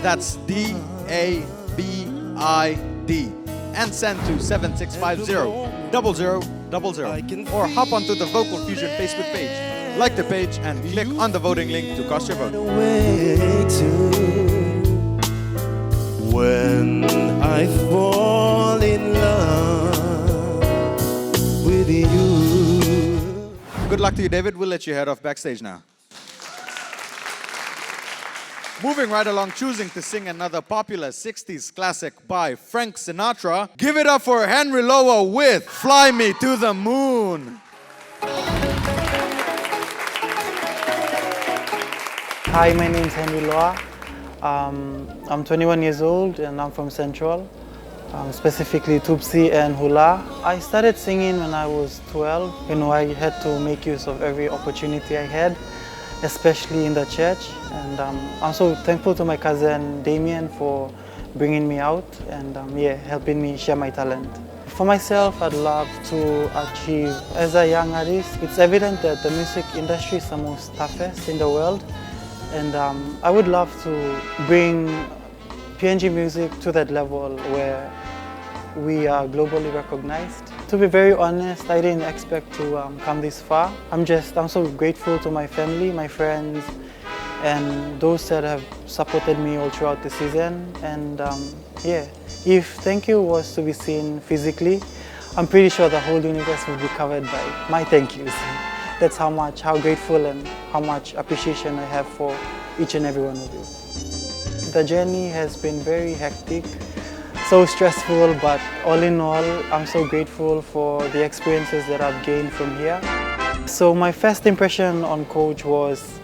that's D-A-V-I-D, and send to 7650-0000, or hop onto the Vocal Fusion Facebook page like the page and click on the voting link to cast your vote. When I fall in love with you. Good luck to you, David. We'll let you head off backstage now. Moving right along, choosing to sing another popular 60s classic by Frank Sinatra. Give it up for Henry Lower with Fly Me to the Moon. Hi, my name is Henry Loa. I'm 21 years old and I'm from Central, specifically Tupsi and Hula. I started singing when I was 12. You know, I had to make use of every opportunity I had, especially in the church. And I'm so thankful to my cousin Damien for bringing me out and helping me share my talent. For myself, I'd love to achieve, as a young artist, it's evident that the music industry is the most toughest in the world. And I would love to bring PNG music to that level where we are globally recognized. To be very honest, I didn't expect to come this far. I'm so grateful to my family, my friends, and those that have supported me all throughout the season. And if thank you was to be seen physically, I'm pretty sure the whole universe would be covered by my thank yous. That's how grateful and how much appreciation I have for each and every one of you. The journey has been very hectic, so stressful, but all in all, I'm so grateful for the experiences that I've gained from here. So my first impression on Coach was,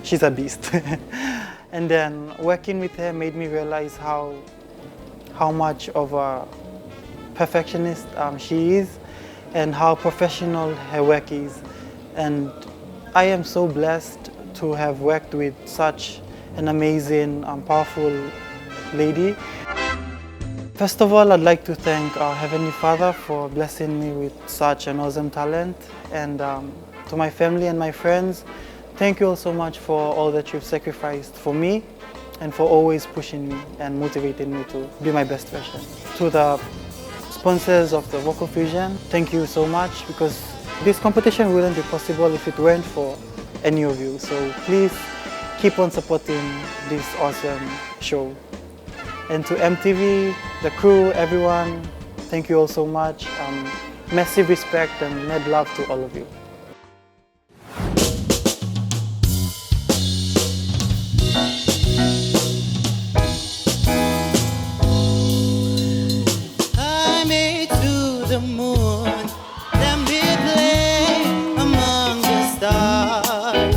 she's a beast. And then working with her made me realize how much of a perfectionist she is and how professional her work is. And I am so blessed to have worked with such an amazing, powerful lady. First of all, I'd like to thank our Heavenly Father for blessing me with such an awesome talent. And to my family and my friends, thank you all so much for all that you've sacrificed for me and for always pushing me and motivating me to be my best version. To the sponsors of the Vocal Fusion, thank you so much, because this competition wouldn't be possible if it weren't for any of you. So please keep on supporting this awesome show. And to EMTV, the crew, everyone, thank you all so much. Massive respect and mad love to all of you. I made to the moon, let me play among the stars.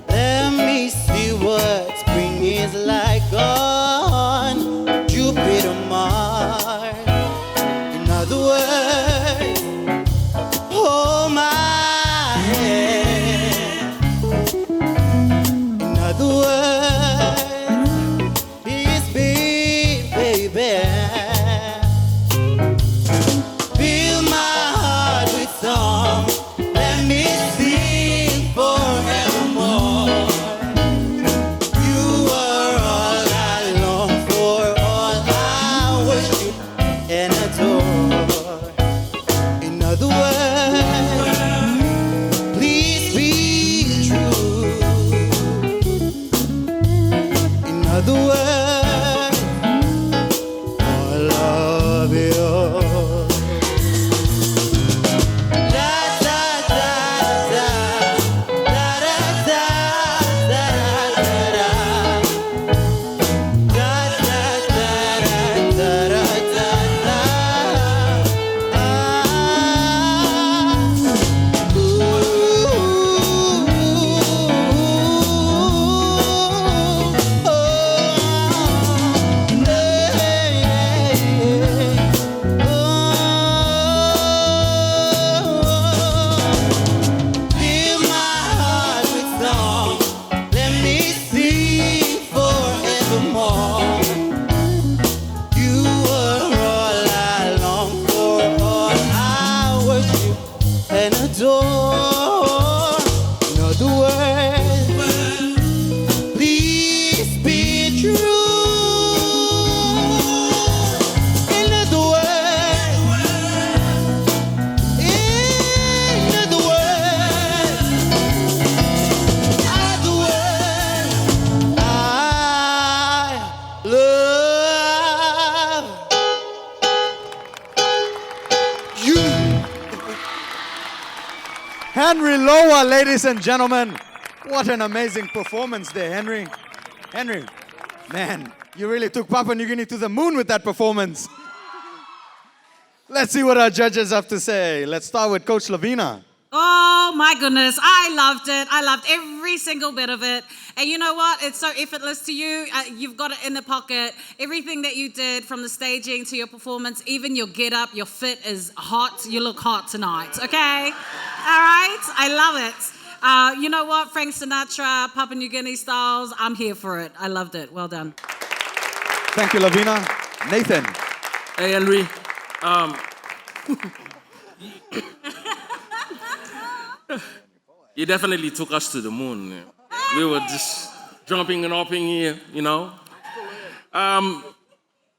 Let me see what spring is like on Jupiter, Mars. In other words, hold my Henry Loa, ladies and gentlemen. What an amazing performance there, Henry. Henry, man, you really took Papua New Guinea to the moon with that performance. Let's see what our judges have to say. Let's start with Coach Lavina. Oh my goodness, I loved it. I loved every single bit of it. And you know what? It's so effortless to you. You've got it in the pocket. Everything that you did from the staging to your performance, even your get up, your fit is hot. You look hot tonight, okay? All right, I love it. You know what? Frank Sinatra, Papua New Guinea styles, I'm here for it. I loved it. Well done. Thank you, Lavina. Nathan. Hey, Henry. You definitely took us to the moon. We were just jumping and hopping here, you know.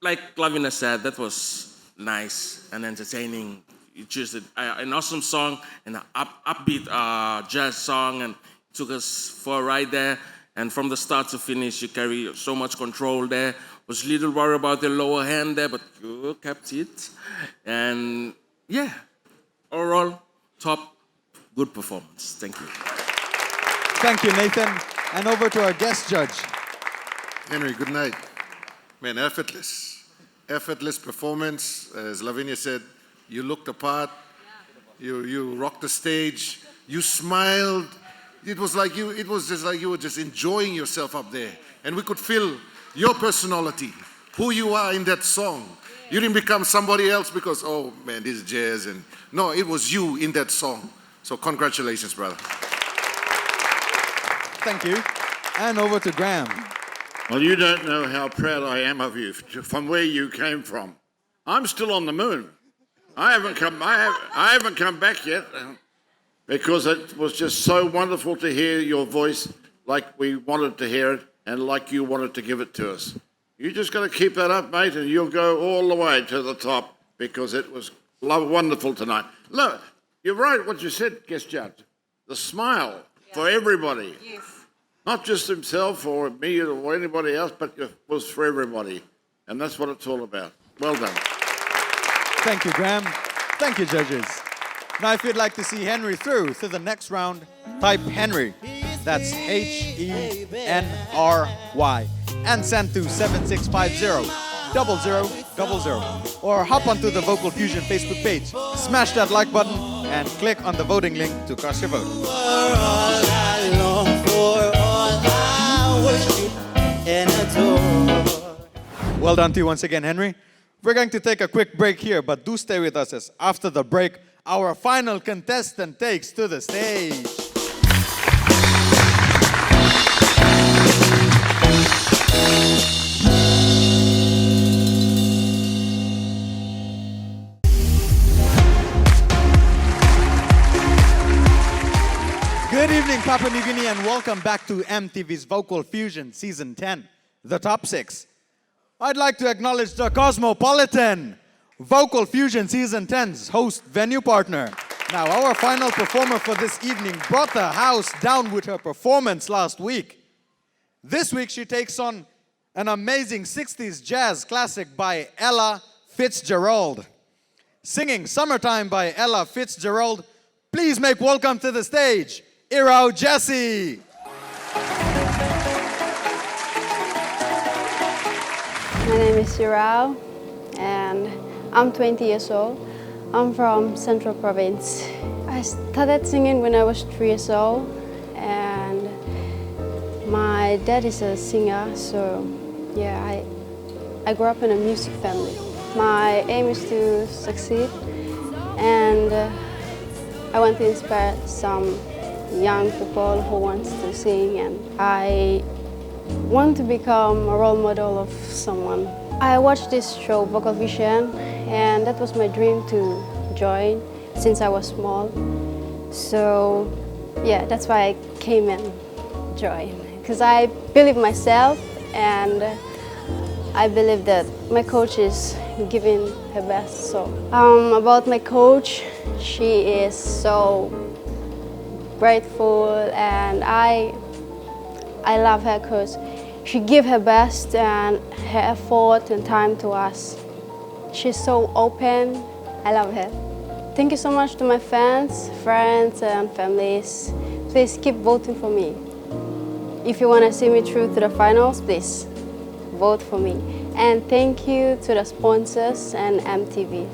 Like Lavina said, that was nice and entertaining. You chose an awesome song and an upbeat jazz song, and took us for a ride there. And from the start to finish, you carry so much control there. Was a little worried about the lower hand there, but you kept it. And yeah, overall, top. Good performance. Thank you. Thank you, Nathan. And over to our guest judge. Henry, good night. Man, effortless. Effortless performance. As Lavinia said, you looked apart. You rocked the stage. You smiled. It was just like you were just enjoying yourself up there. And we could feel your personality, who you are in that song. You didn't become somebody else because, oh man, this is jazz. And no, it was you in that song. So congratulations, brother. Thank you. And over to Graham. Well, you don't know how proud I am of you from where you came from. I'm still on the moon. I haven't come back yet because it was just so wonderful to hear your voice like we wanted to hear it and like you wanted to give it to us. You just got to keep that up, mate, and you'll go all the way to the top because it was wonderful tonight. Look. You're right what you said, guest judge. The smile for everybody. Yes. Not just himself or me or anybody else, but it was for everybody. And that's what it's all about. Well done. Thank you, Graham. Thank you, judges. Now, if you'd like to see Henry through to the next round, type Henry. That's Henry. And send to 7650 0000. Or hop onto the Vocal Fusion Facebook page. Smash that like button and click on the voting link to cast your vote. Well done to you once again, Henry. We're going to take a quick break here, but do stay with us as after the break, our final contestant takes to the stage. Good evening, Papua New Guinea, and welcome back to MTV's Vocal Fusion Season 10, the top 6. I'd like to acknowledge the Cosmopolitan, Vocal Fusion Season 10's host venue partner. Now, our final performer for this evening brought the house down with her performance last week. This week, she takes on an amazing 60s jazz classic by Ella Fitzgerald. Singing Summertime by Ella Fitzgerald, please make welcome to the stage, Irao Jesse. My name is Irao, and I'm 20 years old. I'm from Central Province. I started singing when I was 3 years old, and my dad is a singer, so yeah, I grew up in a music family. My aim is to succeed, and I want to inspire some young people who wants to sing, and I want to become a role model of someone. I watched this show, Vocal Vision, and that was my dream to join since I was small. So yeah, that's why I came and joined, because I believe myself, and I believe that my coach is giving her best. So about my coach, she is so grateful, and I love her because she gives her best and her effort and time to us. She's so open. I love her. Thank you so much to my fans, friends, and families. Please keep voting for me. If you want to see me through to the finals, please vote for me. And thank you to the sponsors and MTV.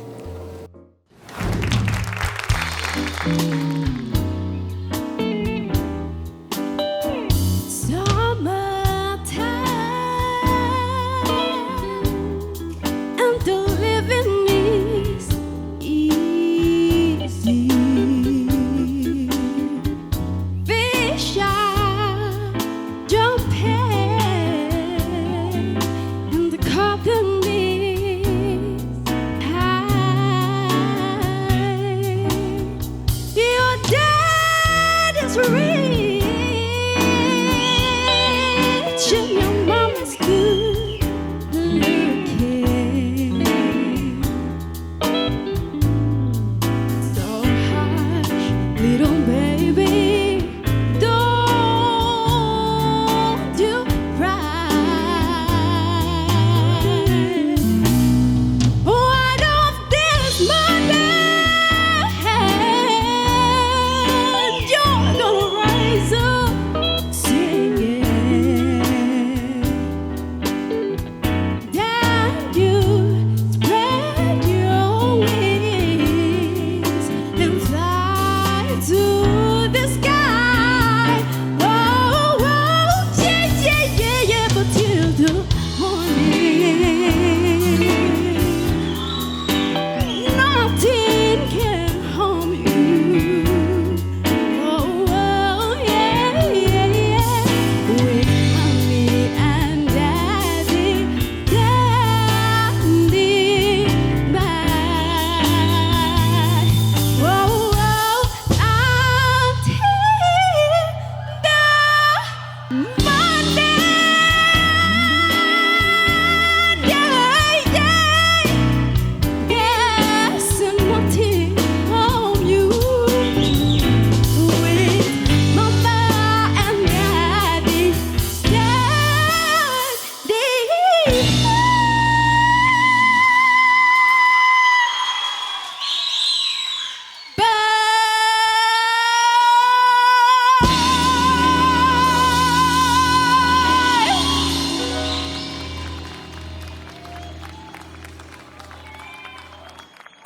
And the living is easy. Fish are jumping, and the company is high. Your dad is rich, and your mom is good looking. So hush, little baby, don't you cry. What of this Monday? You're gonna rise up singing. Then you spread your wings and fly to the sky. Oh, oh, yeah, yeah, yeah, yeah, but till the morning, nothing can harm you. Oh, oh, yeah, yeah, yeah. With mommy and daddy standing by. Oh, oh, until the Monday. Yeah, yeah. Yes, and nothing on you. With mama and daddy standing.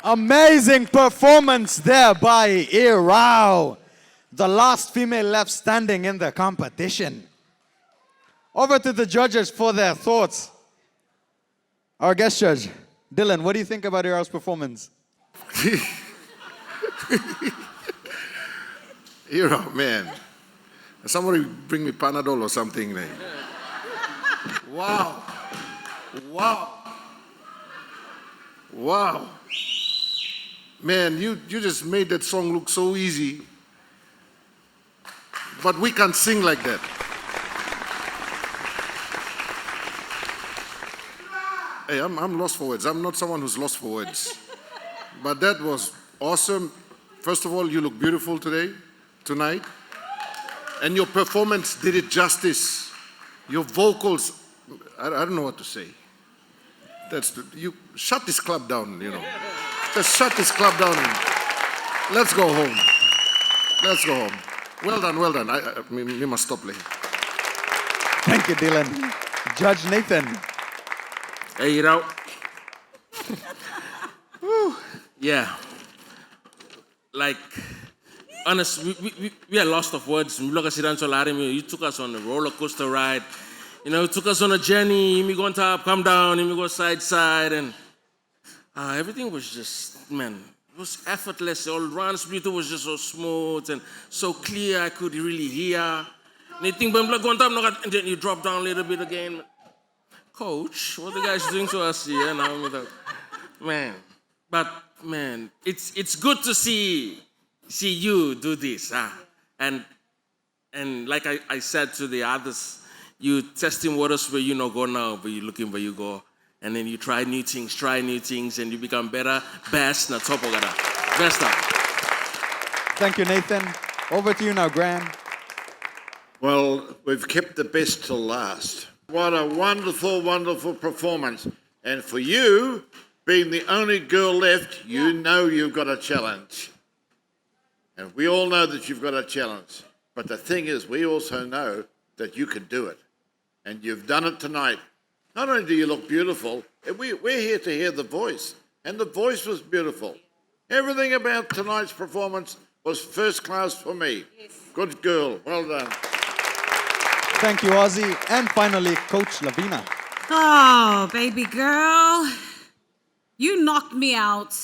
Amazing performance there by Irao, the last female left standing in the competition. Over to the judges for their thoughts. Our guest judge, Dylan, what do you think about Irao's performance? Hero, man. Somebody bring me Panadol or something, man. Wow. Wow. Wow. Man, you just made that song look so easy. But we can't sing like that. Hey, I'm lost for words. I'm not someone who's lost for words. But that was awesome. First of all, you look beautiful tonight. And your performance did it justice. Your vocals, I don't know what to say. You shut this club down, you know. Just shut this club down and let's go home. Let's go home. Well done, well done. We must stop playing. Thank you, Dylan. Judge Nathan. Hey, Irao. Yeah. Like, honestly, we are lost of words. You took us on a roller coaster ride. You know, took us on a journey. We go on top, come down, and we go side, and everything was just, man, it was effortless. All run split was just so smooth and so clear. I could really hear. And then you drop down a little bit again. Coach, what the guys doing to us here now? Man, but man, it's good to see you do this. And like I said to the others, you testing waters where you not go now, but you looking where you go. And then you try new things, and you become better, best, na top of that. Best up. Thank you, Nathan. Over to you now, Graham. Well, we've kept the best till last. What a wonderful, wonderful performance. And for you, Being the only girl left, you know you've got a challenge. And we all know that you've got a challenge. But the thing is, we also know that you can do it. And you've done it tonight. Not only do you look beautiful, we're here to hear the voice. And the voice was beautiful. Everything about tonight's performance was first class for me. Yes. Good girl. Well done. Thank you, Ozzy. And finally, Coach Lavina. Oh, baby girl. You knocked me out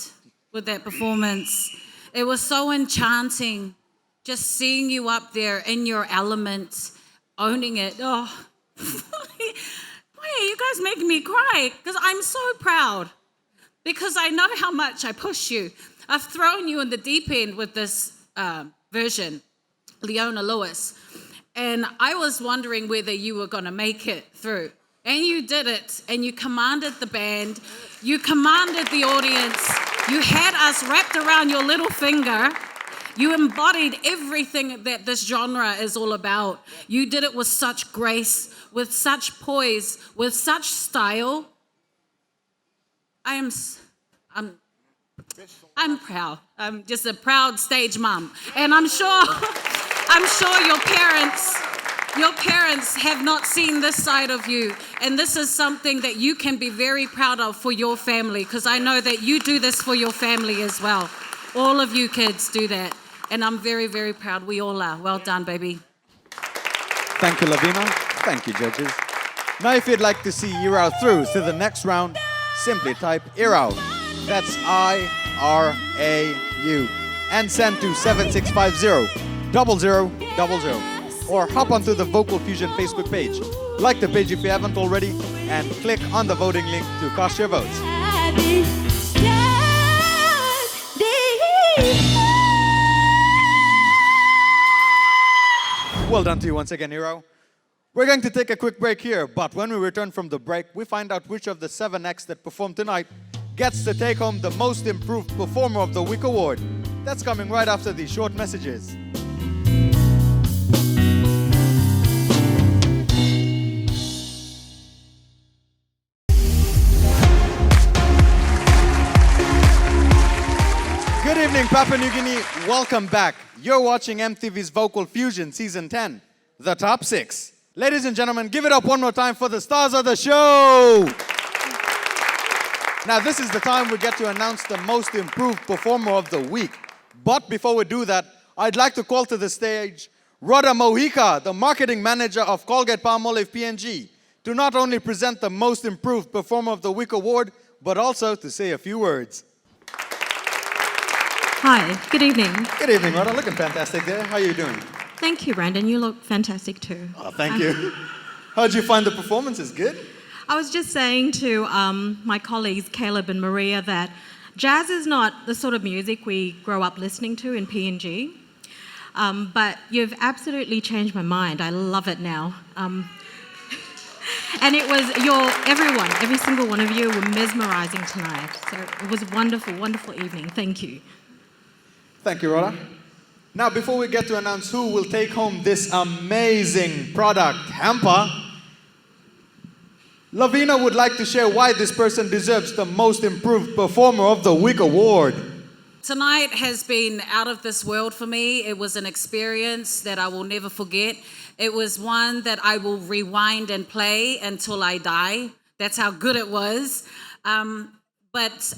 with that performance. It was so enchanting. Just seeing you up there in your element, owning it. Oh, why are you guys making me cry? Because I'm so proud. Because I know how much I push you. I've thrown you in the deep end with this version, Leona Lewis. And I was wondering whether you were going to make it through. And you did it. And you commanded the band. You commanded the audience. You had us wrapped around your little finger. You embodied everything that this genre is all about. You did it with such grace, with such poise, with such style. I'm proud. I'm just a proud stage mum. And I'm sure your parents have not seen this side of you. And this is something that you can be very proud of for your family, because I know that you do this for your family as well. All of you kids do that. And I'm very, very proud. We all are. Well done, baby. Thank you, Lavina. Thank you, judges. Now, if you'd like to see Irau through to the next round, simply type Irau. That's I-R-A-U. And send to 7650-0000. Or hop onto the Vocal Fusion Facebook page. Like the page if you haven't already, and click on the voting link to cast your votes. Well done to you once again, Hero. We're going to take a quick break here, but when we return from the break, we find out which of the 7 acts that performed tonight gets to take home the Most Improved Performer of the Week award. That's coming right after these short messages. Good evening, Papua New Guinea. Welcome back. You're watching MTV's Vocal Fusion Season 10, the top 6. Ladies and gentlemen, give it up one more time for the stars of the show. Now, this is the time we get to announce the Most Improved Performer of the Week. But before we do that, I'd like to call to the stage Rhoda Mojica, the Marketing Manager of Colgate-Palmolive PNG, to not only present the Most Improved Performer of the Week award, but also to say a few words. Hi, good evening. Good evening, Rhoda. Looking fantastic there. How are you doing? Thank you, Brandon. You look fantastic too. Oh, thank you. How did you find the performances? Good? I was just saying to my colleagues, Caleb and Maria, that jazz is not the sort of music we grow up listening to in PNG. But you've absolutely changed my mind. I love it now. And it was every single one of you were mesmerizing tonight. So it was a wonderful, wonderful evening. Thank you. Thank you, Rhoda. Now, before we get to announce who will take home this amazing product hamper, Lavina would like to share why this person deserves the Most Improved Performer of the Week award. Tonight has been out of this world for me. It was an experience that I will never forget. It was one that I will rewind and play until I die. That's how good it was. But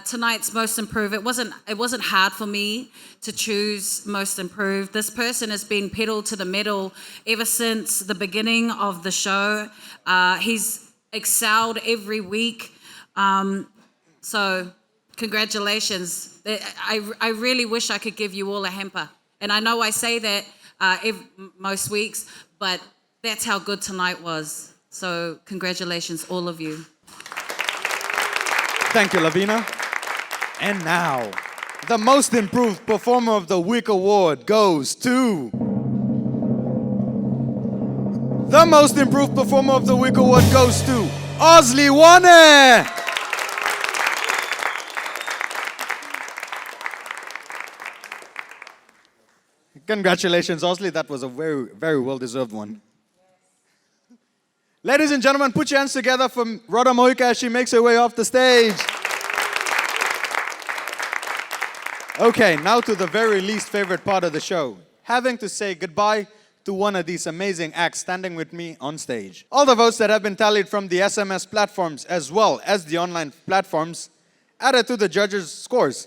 tonight's Most Improved, it wasn't hard for me to choose Most Improved. This person has been pedal to the metal ever since the beginning of the show. He's excelled every week. So congratulations. I really wish I could give you all a hamper. And I know I say that most weeks, but that's how good tonight was. So congratulations, all of you. Thank you, Lavina. And now, the Most Improved Performer of the Week award goes to... The Most Improved Performer of the Week award goes to Osley Wane. Congratulations, Osley. That was a very, very well-deserved one. Ladies and gentlemen, put your hands together for Rhoda Mojica as she makes her way off the stage. Okay, now to the very least favorite part of the show. Having to say goodbye to one of these amazing acts standing with me on stage. All the votes that have been tallied from the SMS platforms as well as the online platforms added to the judges' scores.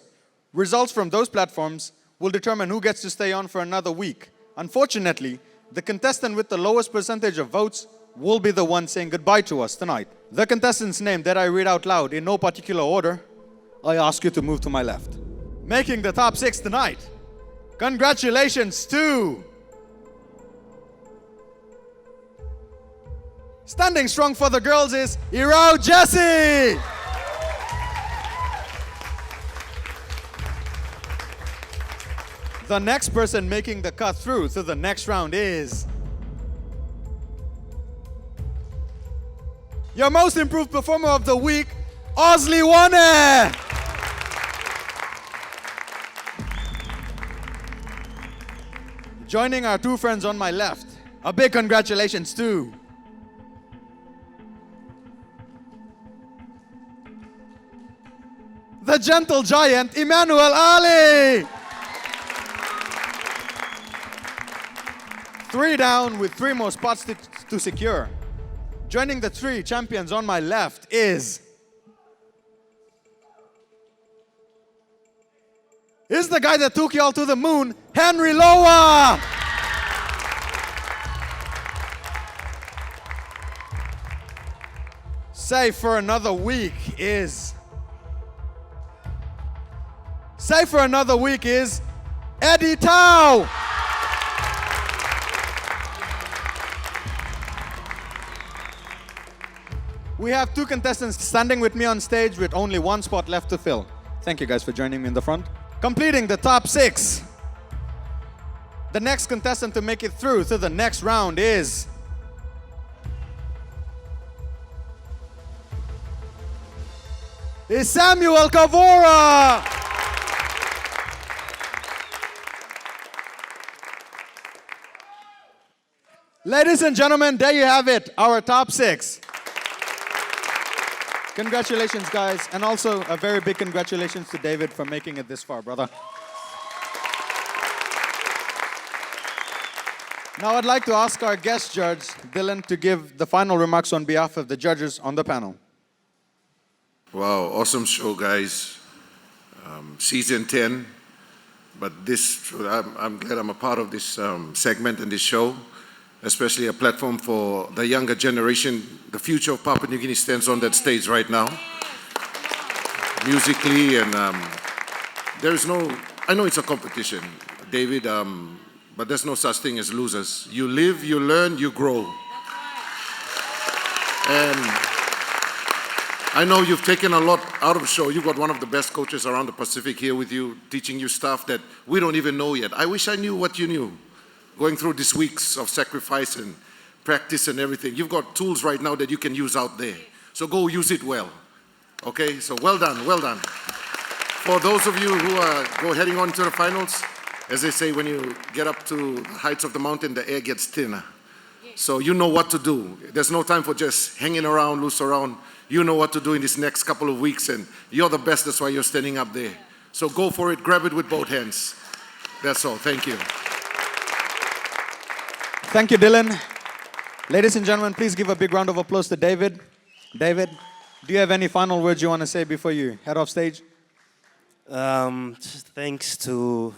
Results from those platforms will determine who gets to stay on for another week. Unfortunately, the contestant with the lowest percentage of votes will be the one saying goodbye to us tonight. The contestant's name that I read out loud in no particular order, I ask you to move to my left. Making the top 6 tonight, congratulations to... Standing strong for the girls is Irao Jesse! The next person making the cut through to the next round is... your most improved performer of the week, Osley Wane! Joining our two friends on my left, a big congratulations to... the gentle giant, Emmanuel Ali! 3 down with 3 more spots to secure. Joining the 3 champions on my left is the guy that took you all to the moon, Henry Loa! Safe for another week is Eddie Tao! We have 2 contestants standing with me on stage with only 1 spot left to fill. Thank you guys for joining me in the front. Completing the top 6. The next contestant to make it through to the next round is Samuel Kavora! Ladies and gentlemen, there you have it, our top 6. Congratulations, guys, and also a very big congratulations to David for making it this far, brother. Now I'd like to ask our guest judge, Dylan, to give the final remarks on behalf of the judges on the panel. Wow, awesome show, guys. Season 10, but I'm glad I'm a part of this segment and this show, especially a platform for the younger generation. The future of Papua New Guinea stands on that stage right now, musically, and I know it's a competition, David, but there's no such thing as losers. You live, you learn, you grow. And I know you've taken a lot out of the show. You've got one of the best coaches around the Pacific here with you, teaching you stuff that we don't even know yet. I wish I knew what you knew. Going through these weeks of sacrifice and practice and everything. You've got tools right now that you can use out there. So go use it well. Okay, so well done, well done. For those of you who are heading on to the finals, as they say, when you get up to the heights of the mountain, the air gets thinner. So you know what to do. There's no time for just hanging around, loose around. You know what to do in this next couple of weeks, and you're the best, that's why you're standing up there. So go for it, grab it with both hands. That's all, thank you. Thank you, Dylan. Ladies and gentlemen, please give a big round of applause to David. David, do you have any final words you want to say before you head off stage? Just thanks to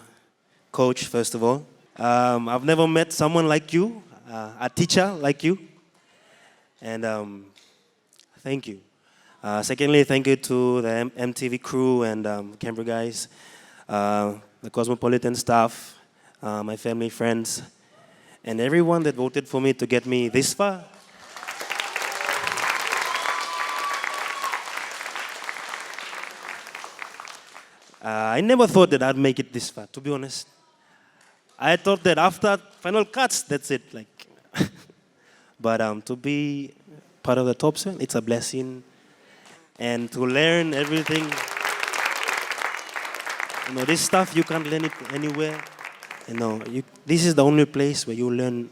Coach, first of all. I've never met someone like you, a teacher like you. And thank you. Secondly, thank you to the MTV crew and Canberra guys, the Cosmopolitan staff, my family, friends, and everyone that voted for me to get me this far. I never thought that I'd make it this far, to be honest. I thought that after final cuts, that's it. But to be part of the top 7, it's a blessing. And to learn everything, this stuff, you can't learn it anywhere. This is the only place where you learn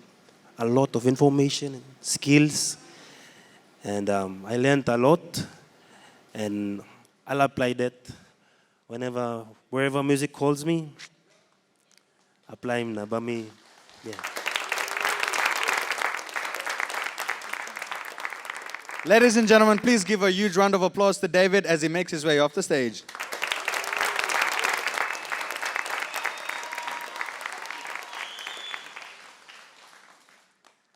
a lot of information and skills. And I learned a lot, and I'll apply that wherever music calls me, apply na bami. Yeah. Ladies and gentlemen, please give a huge round of applause to David as he makes his way off the stage.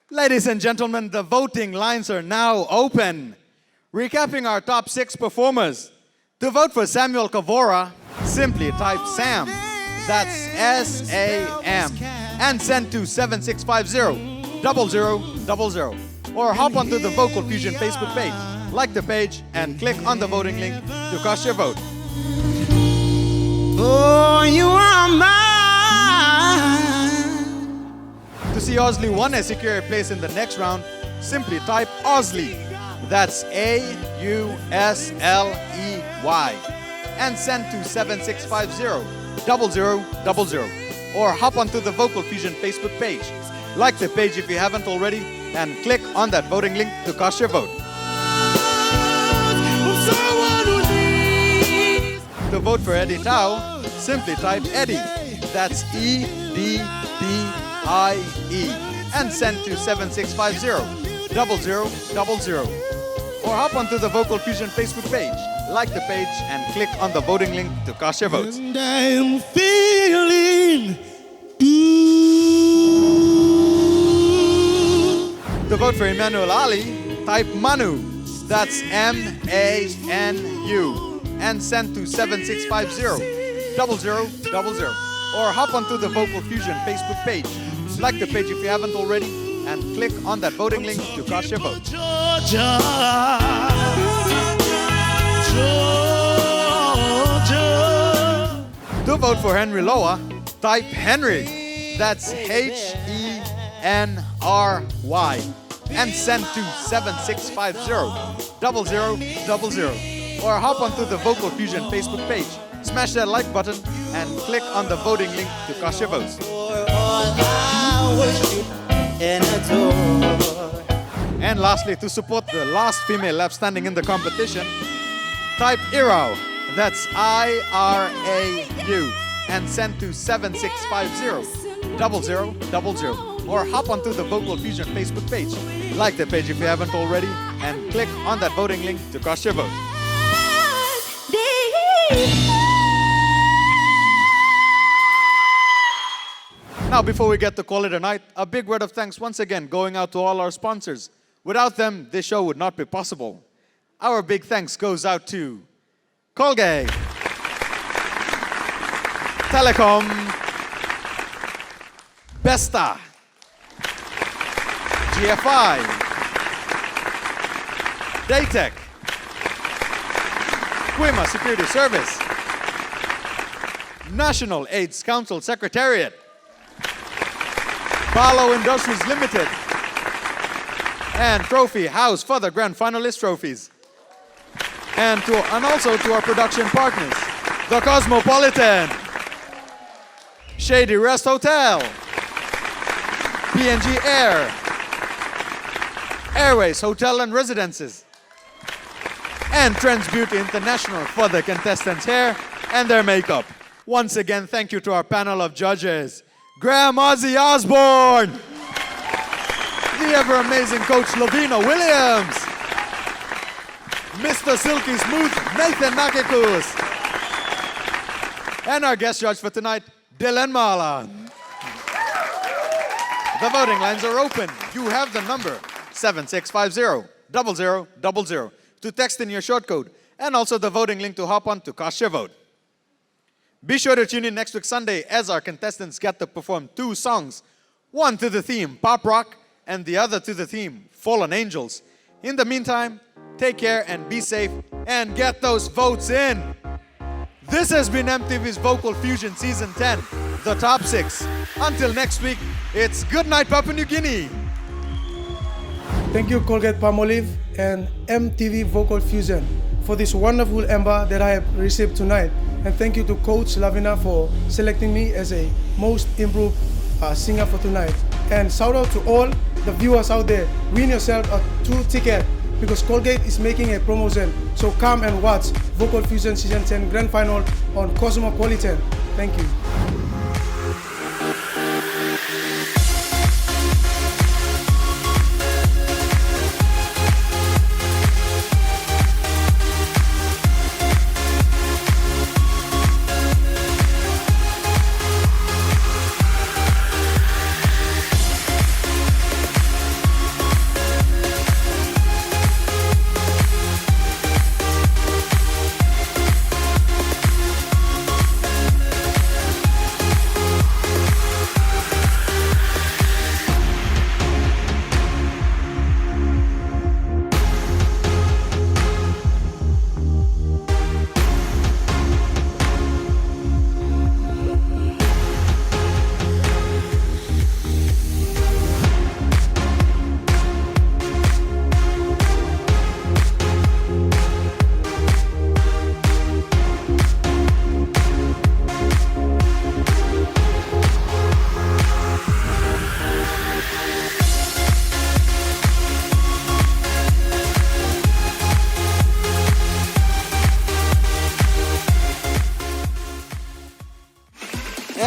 Ladies and gentlemen, the voting lines are now open. Recapping our top 6 performers. To vote for Samuel Kavora, simply type SAM. That's S-A-M. And send to 7650 0000. Or hop onto the Vocal Fusion Facebook page, like the page, and click on the voting link to cast your vote. Oh, you are mine. To see Osley 1 secure a place in the next round, simply type Osley. That's A-U-S-L-E-Y. And send to 7650 0000. Or hop onto the Vocal Fusion Facebook page, like the page if you haven't already, and click on that voting link to cast your vote. To vote for Eddie Tao, simply type Eddie. That's E-D-D-I-E. And send to 7650 0000. Or hop onto the Vocal Fusion Facebook page, like the page, and click on the voting link to cast your votes. And I'm feeling To vote for Emmanuel Ali, type Manu. That's M-A-N-U. And send to 7650 0000. Or hop onto the Vocal Fusion Facebook page, like the page if you haven't already, and click on that voting link to cast your vote. To vote for Henry Loa, type Henry. That's H-E-N-R-Y. And send to 7650 0000. Or hop onto the Vocal Fusion Facebook page, smash that like button, and click on the voting link to cast your votes. And lastly, to support the last female lap standing in the competition, type Irau. That's I-R-A-U. And send to 7650 0000. Or hop onto the Vocal Fusion Facebook page, like the page if you haven't already, and click on that voting link to cast your vote. Now, before we get to call it a night, a big word of thanks once again going out to all our sponsors. Without them, this show would not be possible. Our big thanks goes out to Colgate, Telecom, Besta, GFI, Daytech, Quima Security Service, National AIDS Council Secretariat, Barlow Industries Limited, and Trophy House for the grand finalist trophies. And also to our production partners, the Cosmopolitan, Shady Rest Hotel, PNG Air, Airways Hotel and Residences, and Trends Beauty International for the contestants' hair and their makeup. Once again, thank you to our panel of judges, Graham Ozzy Osborne, the ever-amazing Coach Lavina Williams, Mr. Silky Smooth Nathan Nakikus, and our guest judge for tonight, Dylan Marlon. The voting lines are open. You have the number 7650 0000 to text in your short code, and also the voting link to hop on to cast your vote. Be sure to tune in next week Sunday as our contestants get to perform 2 songs, one to the theme Pop Rock and the other to the theme Fallen Angels. In the meantime, take care and be safe and get those votes in. This has been MTV's Vocal Fusion Season 10, the top 6. Until next week, it's good night Papua New Guinea. Thank you, Colgate Palmolive and MTV Vocal Fusion for this wonderful ember that I have received tonight. And thank you to Coach Lavina for selecting me as a most improved singer for tonight. And shout out to all the viewers out there. Win yourself a 2 ticket because Colgate is making a promotion. So come and watch Vocal Fusion Season 10 Grand Final on Cosmopolitan. Thank you.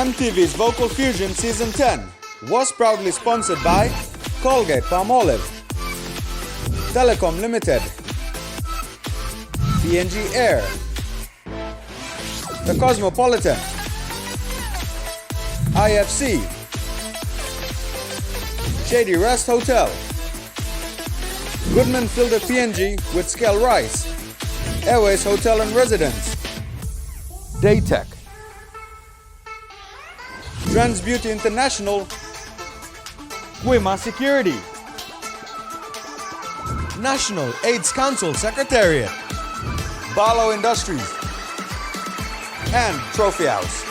EMTV's Vocal Fusion Season 10 was proudly sponsored by Colgate Palmolive, Telecom Limited, PNG Air, The Cosmopolitan, IFC, Shady Rest Hotel, Goodman Filter PNG with Scale Rice, Airways Hotel and Residence, Daytech, Trans Beauty International, Wima Security, National AIDS Council Secretariat, Barlow Industries, and Trophy House.